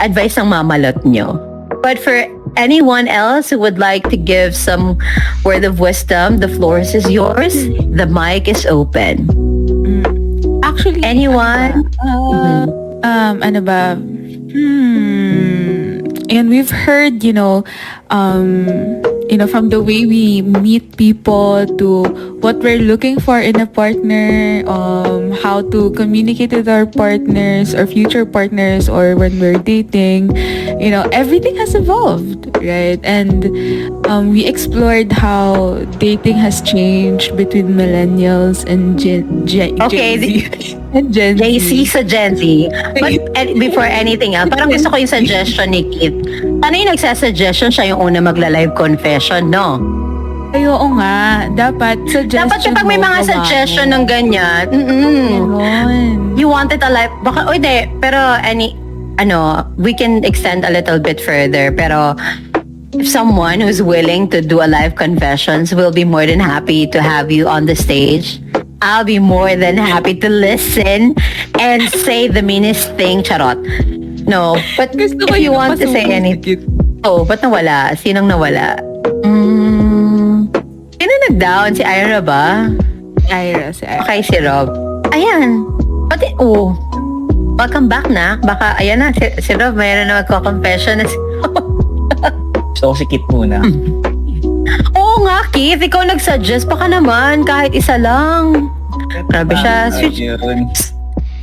A: advice ng mamalot nyo. But for anyone else who would like to give some word of wisdom, the floor is yours. The mic is open.
B: Actually,
A: Anyone?
B: ano ba? And we've heard, from the way we meet people to what we're looking for in a partner, how to communicate with our partners or future partners or when we're dating, everything has evolved, right? And we explored how dating has changed between millennials and Gen Z. And Gen Z.
A: JC sa Gen Z. But before anything else, parang gusto ko yung suggestion ni Keith. Paano yung nagsasuggestion siya yung una magla-live confession, no?
B: Ay, oo nga. Dapat suggestion
A: Dapat kapag may mga suggestion ng ganyan, you wanted a live, baka, hindi, pero we can extend a little bit further, pero if someone who's willing to do a live confessions, will be more than happy to have you on the stage. I'll be more than happy to listen and say the meanest thing, charot. No, but
B: Gusto
A: if
B: ko
A: you
B: yung
A: want to say
B: napasubo.
A: anything. Oh, ba't nawala? Sinong nawala? Sino nag-down? Si Ira ba?
B: Si Ira.
A: Okay, si Rob. Ayan. Pati, welcome back na. Baka, ayan na, si Rob, mayroon na magko-confession na si
H: Gusto ko si Kit muna.
A: Oo nga, Keith, ikaw nag-suggest. Baka naman, kahit isa lang. Grabe siya.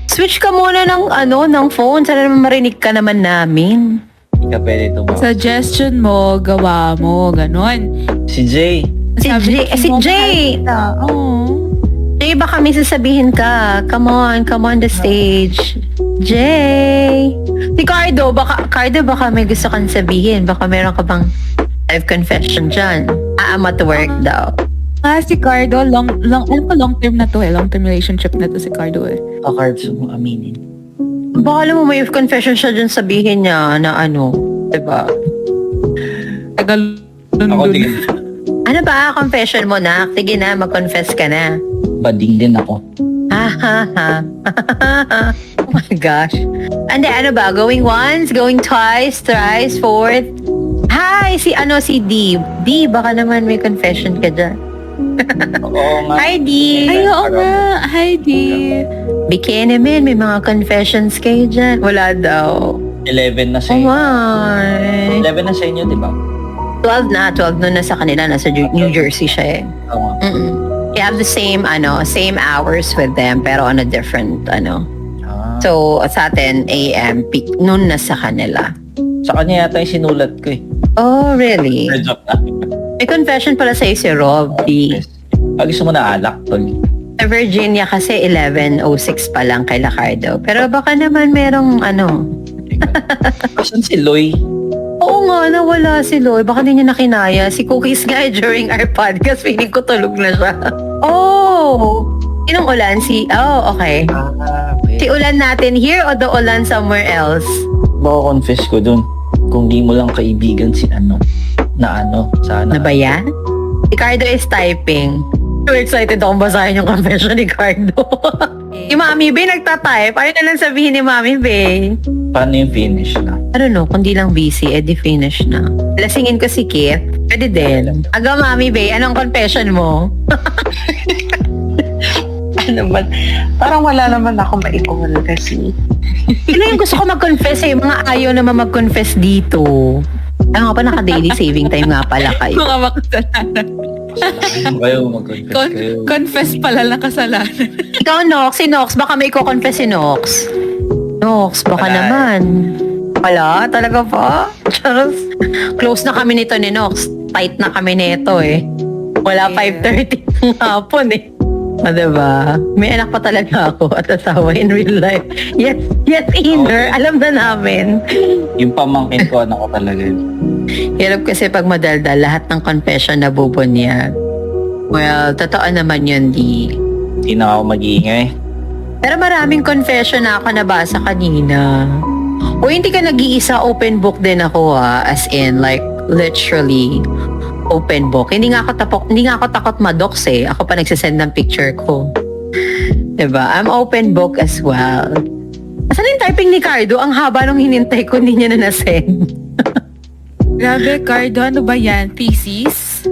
A: Switch ka muna ng phone. Sana naman marinig ka naman namin.
H: Hindi ka pwede tumawa.
B: Suggestion mo, gawa mo, ganon.
H: Si Jay.
A: Si Jay. Jay, baka may sasabihin ka. Come on the stage. Jay. Si Cardo, baka may gusto kang sabihin. Baka meron ka bang live confession dyan. I'm at work daw.
B: Si Cardo, long term na to eh. Long term relationship na to si Cardo eh.
H: Cards mo aminin.
A: Baka alam mo, may confession siya dyan, sabihin niya na ano, diba?
B: Tagal
H: Ako din.
A: Ano ba, confession mo na? Sige na, mag-confess ka na.
H: Bading din ako.
A: Ha ha ha. Oh my gosh. Ande, ano ba? Going once, going twice, thrice, fourth. Hi, si D. D, baka naman may confession ka dyan.
H: Oo nga.
A: Hi, D.
B: Ay, oo nga. Hi, D.
A: Bikini men, may mga confessions kayo dyan. Wala daw.
H: 11 na sa
A: Oh
H: inyo.
A: my.
H: 11 na sa inyo, di ba?
A: 12 nun na sa kanila. Nasa New Jersey siya eh.
H: Oo.
A: Mm-mm. You have the same hours with them pero on a different So sa atin AM peak noon na sa kanila.
H: Sa kanya yata yung sinulat ko eh.
A: Oh really?
H: Joke na.
A: May confession pala sa'yo si Robbie.
H: Gusto mo na alak, tol.
A: Sa Virginia kasi 11:06 pa lang kay Lacardo. Pero baka naman merong
H: Asan si Loy?
A: Oo nga, nawala si Loy. Baka di niya nakinaya. Si Cookies nga during our podcast, feeling ko tulog na siya. Oh! Sinong ulan? Okay.
H: Okay.
A: Si ulan natin here o the ulan somewhere else?
H: Baka confess ko dun. Kung di mo lang kaibigan si sana.
A: Na ba yan? Si Cardo is typing. So excited akong basahin yung confession ni Cardo. Yung Mami Bay nagtatype. Ayaw na lang sabihin ni Mami Bay.
H: Paano yung finish na?
A: I don't know, kung di lang busy, edi finish na. Lasingin ko si Kit. Pwede din. Aga Mami Bay, anong confession mo?
D: Ano ba? Parang wala naman ako maikon kasi.
A: Sino yung gusto ko mag-confess eh? Mga ayaw naman mag-confess dito. Ay nga pa, naka-daily saving time nga pala kayo.
B: Mga makasalanan.
H: Kayo mag-confess kayo.
B: Confess pala lang kasalanan.
A: Ikaw, Nox. Si Nox, baka may ko-confess si Nox. Nox, baka
H: Wala.
A: naman. Wala? Talaga pa? Charles, close na kami nito ni Nox. Tight na kami nito eh. Wala 5:30 ng hapon eh. Diba? May anak pa talaga ako at asawa in real life. Yes, inner. Alam na namin.
H: Yung pamangkin ko, ko talaga.
A: Hirap kasi pag madaldal, lahat ng confession na bubunyag. Well, totoo naman yun, di.
H: Hindi na ako mag-iingay.
A: Pero maraming confession na ako nabasa kanina. O hindi ka nag-iisa, open book din ako as in like literally open book. Hindi nga ako takot madox eh. Ako pa nagsasend ng picture ko. Diba? I'm open book as well. Asan yung typing ni Cardo? Ang haba nung hinintay ko, hindi niya na nasend.
B: Grabe, Cardo, ano ba yan? Thesis?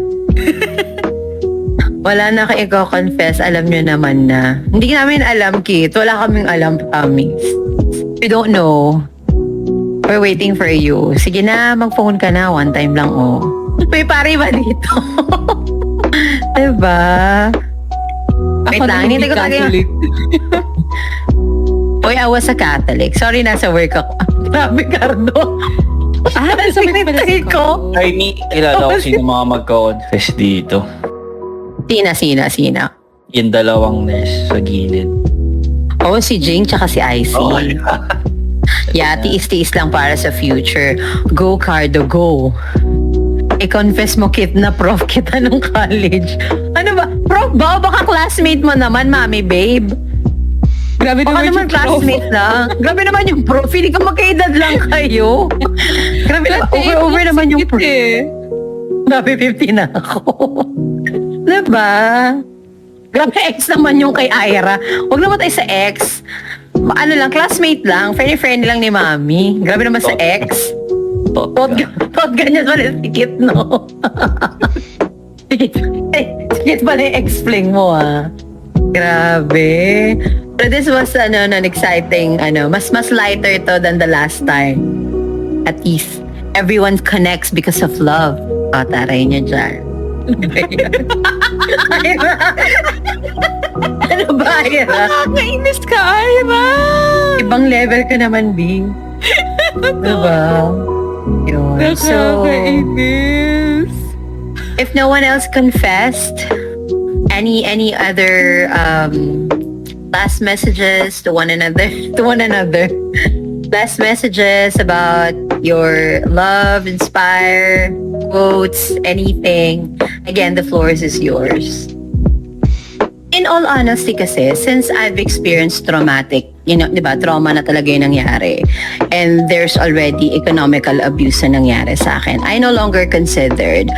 A: Wala na kayo confess, alam nyo naman na. Hindi namin alam, Kit. Wala kaming alam, promise. We don't know. We're waiting for you. Sige na, mag-phone ka na. One time lang, oh. May pari ba dito? Diba? Wait lang, hindi ko talaga. Uy, I was a Catholic. Sorry, nasa work ako. Grabe, Cardo.
B: Nasa work pala si
A: ko.
H: Ay, kilala ko sino mga magka-confess dito.
A: Sina?
H: Yung dalawang nurse sa gilid.
A: Oh, si Jing tsaka si Icy. Yeah, tiis-tiis lang para sa future. Go, Cardo, go. I-confess mo, Kit, na prof kita nung college. Ano ba? Prof ba? Baka classmate mo naman, Mami, babe.
B: Grabe
A: Baka
B: naman
A: naman
B: yung
A: classmate lang. Grabe naman yung prof. Hindi ka magkaedad lang kayo. Grabe naman. Over naman yung prof. Grabe, 50 na ako. Diba? Grabe, ex naman yung kay Ira. Huwag naman tayo sa ex. Ano lang, classmate lang. Friendly lang ni Mami. Grabe naman sa ex. Tot ganyan pala si Kit, no? Sige pala yung ex-fling mo, Grabe. But this was, an exciting, mas lighter to than the last time. At least, everyone connects because of love. O, taray niya dyan. Ano ba, Ira?
B: Nakainis ka, Ira!
A: Ibang level ka naman, B. Diba? Yun. So,
B: Nakakainis.
A: if no one else confessed, any other last messages to one another? last messages about your love, inspire, quotes, anything. Again, the floor is yours. In all honesty kasi, since I've experienced traumatic, di ba, trauma na talaga yung nangyari, and there's already economical abuse na nangyari sa akin, I no longer considered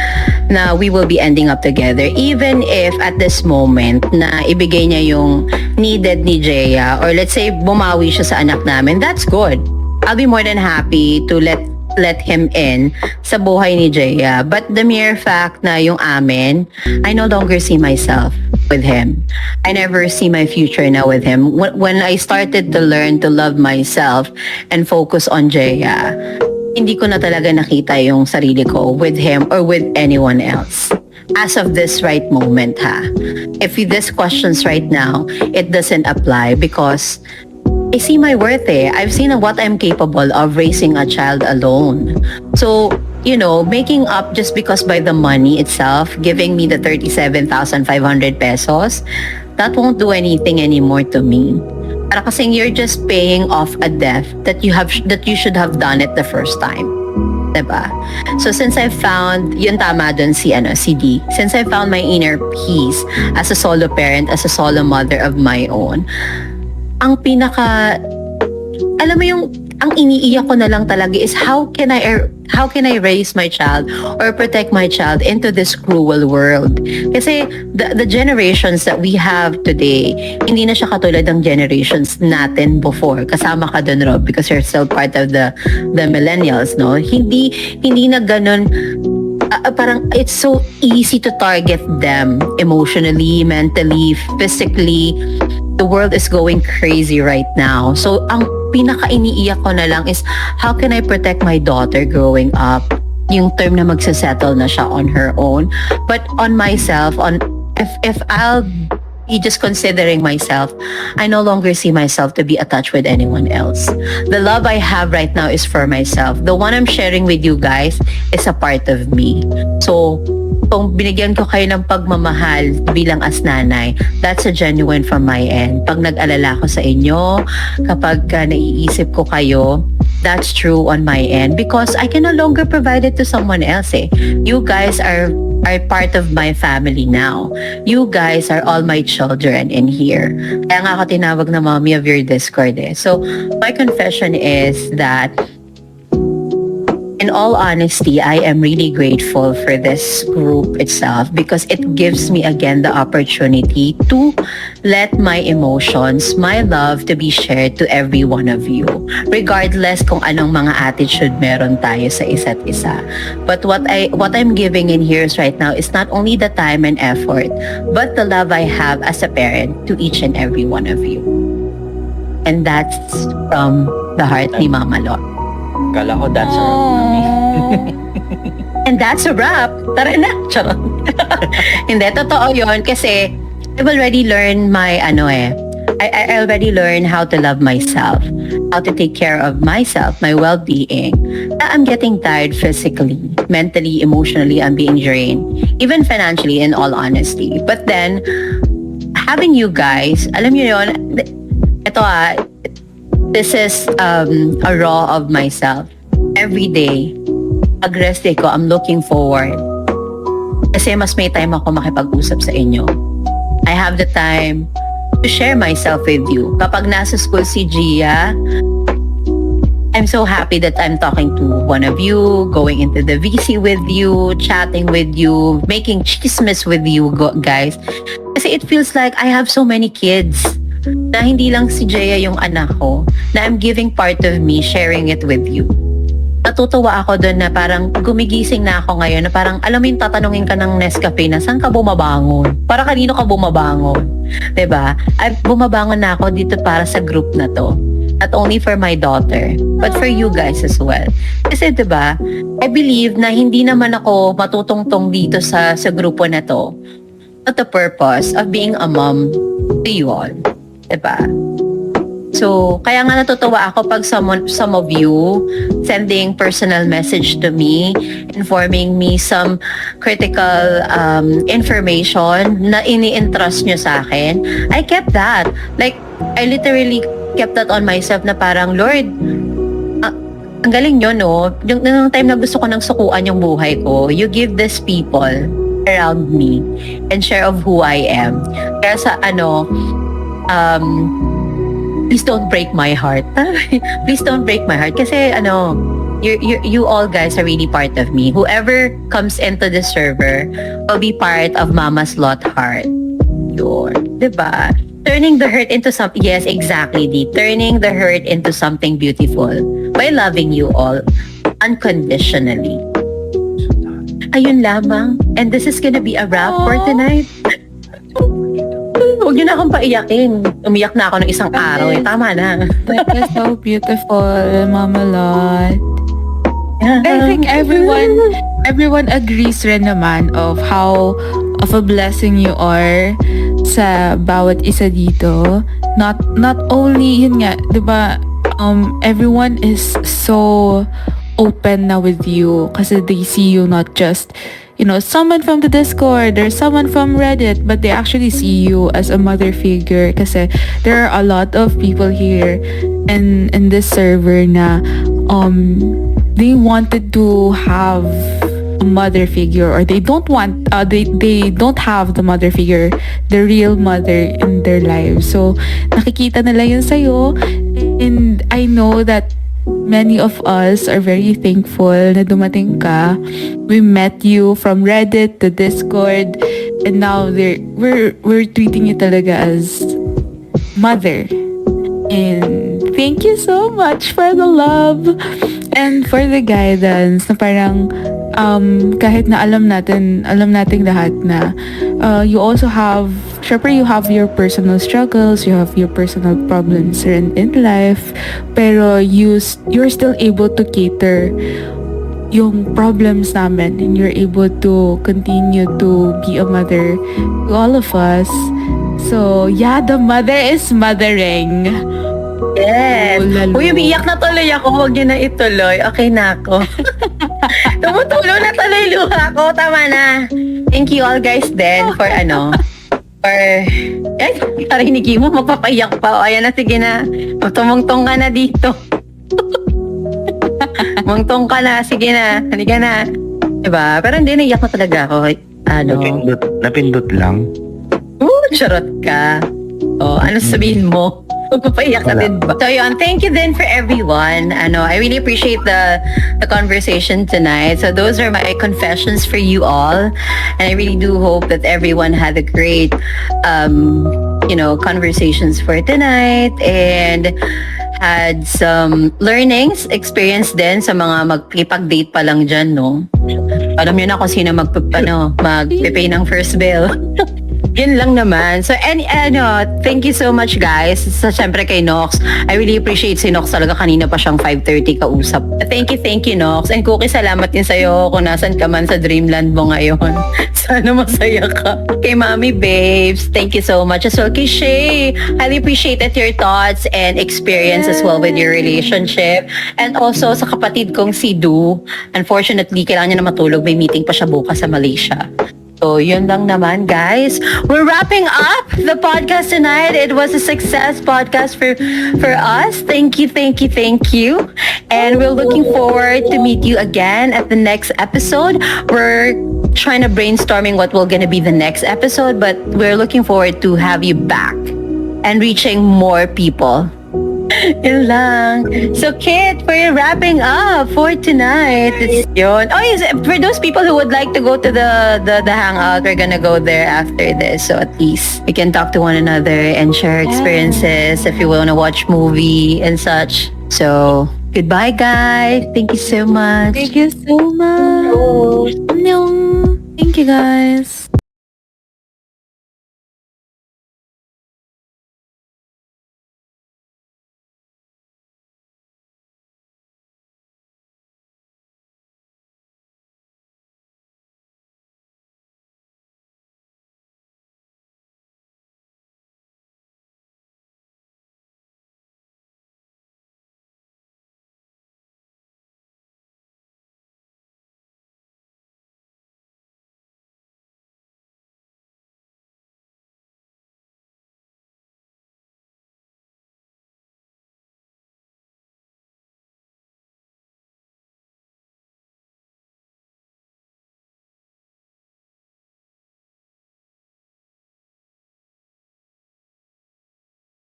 A: na we will be ending up together, even if at this moment na ibigay niya yung needed ni Jaya, or let's say bumawi siya sa anak namin, that's good. I'll be more than happy to let him in sa buhay ni Jaya. But the mere fact na yung amin, I no longer see myself with him. I never see my future now with him. When I started to learn to love myself and focus on Jaya, hindi ko na talaga nakita yung sarili ko with him or with anyone else. As of this right moment, if this questions right now, it doesn't apply because I see my worth I've seen what I'm capable of raising a child alone. So, making up just because by the money itself, giving me the 37,500 pesos, that won't do anything anymore to me. Para kasing you're just paying off a debt that you should have done it the first time. Diba? So since I found, yun tama dun si D, since I found my inner peace as a solo parent, as a solo mother of my own, ang alam mo yung, ang iniiyak ko na lang talaga is how can I raise my child or protect my child into this cruel world? Kasi the generations that we have today, hindi na siya katulad ng generations natin before. Kasama ka dun, Rob, because you're still part of the millennials, no? Hindi na ganun. Parang it's so easy to target them emotionally, mentally, physically. The world is going crazy right now. So, ang pinaka-iniiyak ko na lang is, how can I protect my daughter growing up? Yung term na magsasettle na siya on her own. But on myself, if I'll be just considering myself, I no longer see myself to be attached with anyone else. The love I have right now is for myself. The one I'm sharing with you guys is a part of me. So, kung binigyan ko kayo ng pagmamahal bilang as nanay, that's a genuine from my end. Pag nag-alala ko sa inyo, kapag naiisip ko kayo, that's true on my end because I can no longer provide it to someone else You guys are part of my family now. You guys are all my children in here. Kaya nga ako tinawag na mommy of your Discord So, my confession is that in all honesty, I am really grateful for this group itself because it gives me again the opportunity to let my emotions, my love to be shared to every one of you, regardless kung anong mga attitude meron tayo sa isa't isa. But what I'm giving in here right now is not only the time and effort, but the love I have as a parent to each and every one of you. And that's from the heart ni Mama Lot.
H: Kala ko that's a wrap.
A: And that's a wrap. Tara na. Charot. Hindi, totoo yun. Kasi I've already learned my I already learned how to love myself, how to take care of myself, my well-being. I'm getting tired physically, mentally, emotionally, I'm being drained. Even financially, in all honesty. But then, having you guys, alam niyo yun, ito this is a raw of myself. Every day, pag rest day ko, I'm looking forward. Kasi mas may time ako makipag-usap sa inyo. I have the time to share myself with you. Kapag nasa school si Gia, I'm so happy that I'm talking to one of you, going into the VC with you, chatting with you, making chismes with you guys. Kasi it feels like I have so many kids. Na hindi lang si Jaya yung anak ko, na I'm giving part of me, sharing it with you. Natutuwa ako doon na parang gumigising na ako ngayon, na parang alam mo yung tatanungin ka ng Nescafe na saan ka bumabangon? Para kanino ka bumabangon? Diba? Ay, bumabangon na ako dito para sa group na to. Not only for my daughter, but for you guys as well. Kasi diba, I believe na hindi naman ako matutungtong dito sa grupo na to at the purpose of being a mom to you all. Diba? So, kaya nga natutuwa ako pag some of you sending personal message to me, informing me some critical information na ini-entrust nyo sa akin. I kept that. Like, I literally kept that on myself na parang, Lord, ang galing nyo, no? Yung time na gusto ko nang sukuan yung buhay ko, you give these people around me and share of who I am. Kaya sa please don't break my heart. Please don't break my heart. Kasi you all guys are really part of me. Whoever comes into the server will be part of Mama's Lot Heart. Yun. Diba? Turning the hurt into something, yes, exactly, Dee. Turning the hurt into something beautiful by loving you all unconditionally. Ayun lamang. And this is gonna be a wrap for tonight. Huwag niyo na akong paiyakin. Umiyak na ako ng isang araw eh. Tama na.
B: That is so beautiful, Mama Lot. I think everyone agrees rin naman of how of a blessing you are sa bawat isa dito. Not only yun nga, 'di ba? Everyone is so open na with you kasi they see you not just someone from the Discord or someone from Reddit, but they actually see you as a mother figure kasi there are a lot of people here in this server na they wanted to have a mother figure, or they don't have the mother figure, the real mother in their lives. So nakikita nila yun sa'yo, and I know that many of us are very thankful na dumating ka. We met you from Reddit to Discord, and now we're treating you talaga as mother. And thank you so much for the love and for the guidance na parang kahit na alam nating lahat na you also have, syempre you have your personal struggles, you have your personal problems in life, pero you're still able to cater yung problems namin, and you're able to continue to be a mother to all of us. So yeah, the mother is mothering.
A: Yes. Uy, umiiyak na tuloy ako. Huwag niyo na ituloy. Okay na ako. Tumutulo na tuloy luha ko. Tama na. Thank you all guys then for narinig mo, magpapaiyak pa. O, ayan na, sige na. Tumungtong ka na dito. Mungtong ka na, sige na. Halika na. Diba? Pero hindi, naiyak na talaga ako.
J: Napindot lang.
A: Charot ka. O, ano sabihin mo? Magpapaiyak ka din ba? So yun, thank you then for everyone. I really appreciate the conversation tonight. So those are my confessions for you all. And I really do hope that everyone had a great, conversations for tonight and had some learnings, experience din sa mga magpipag-date pa lang dyan, no? Alam niyo na kung sino magpipay ng first bill. Yun lang naman. So, thank you so much, guys. Sa syempre kay Nox. I really appreciate si Nox talaga. Kanina pa siyang 5:30 kausap. Thank you, Nox. And Cookie, salamat din sa'yo kung nasan ka man sa dreamland mo ngayon. Sana masaya ka. Kay Mommy Babes, thank you so much. As well kay Shay, highly appreciated your thoughts and experience as well with your relationship. And also sa kapatid kong si Du. Unfortunately, kailangan niya na matulog. May meeting pa siya bukas sa Malaysia. So, yun lang naman, guys. We're wrapping up the podcast tonight. It was a success podcast for us. Thank you. And we're looking forward to meet you again at the next episode. We're trying to brainstorming what will gonna be the next episode, but we're looking forward to have you back and reaching more people. Yun lang. So, Kit, we're wrapping up for tonight. It's yun. Oh, yes, for those people who would like to go to the hangout, we're gonna go there after this. So, at least we can talk to one another and share experiences if you want to watch movie and such. So, goodbye, guys. Thank you so much.
B: Thank you so much.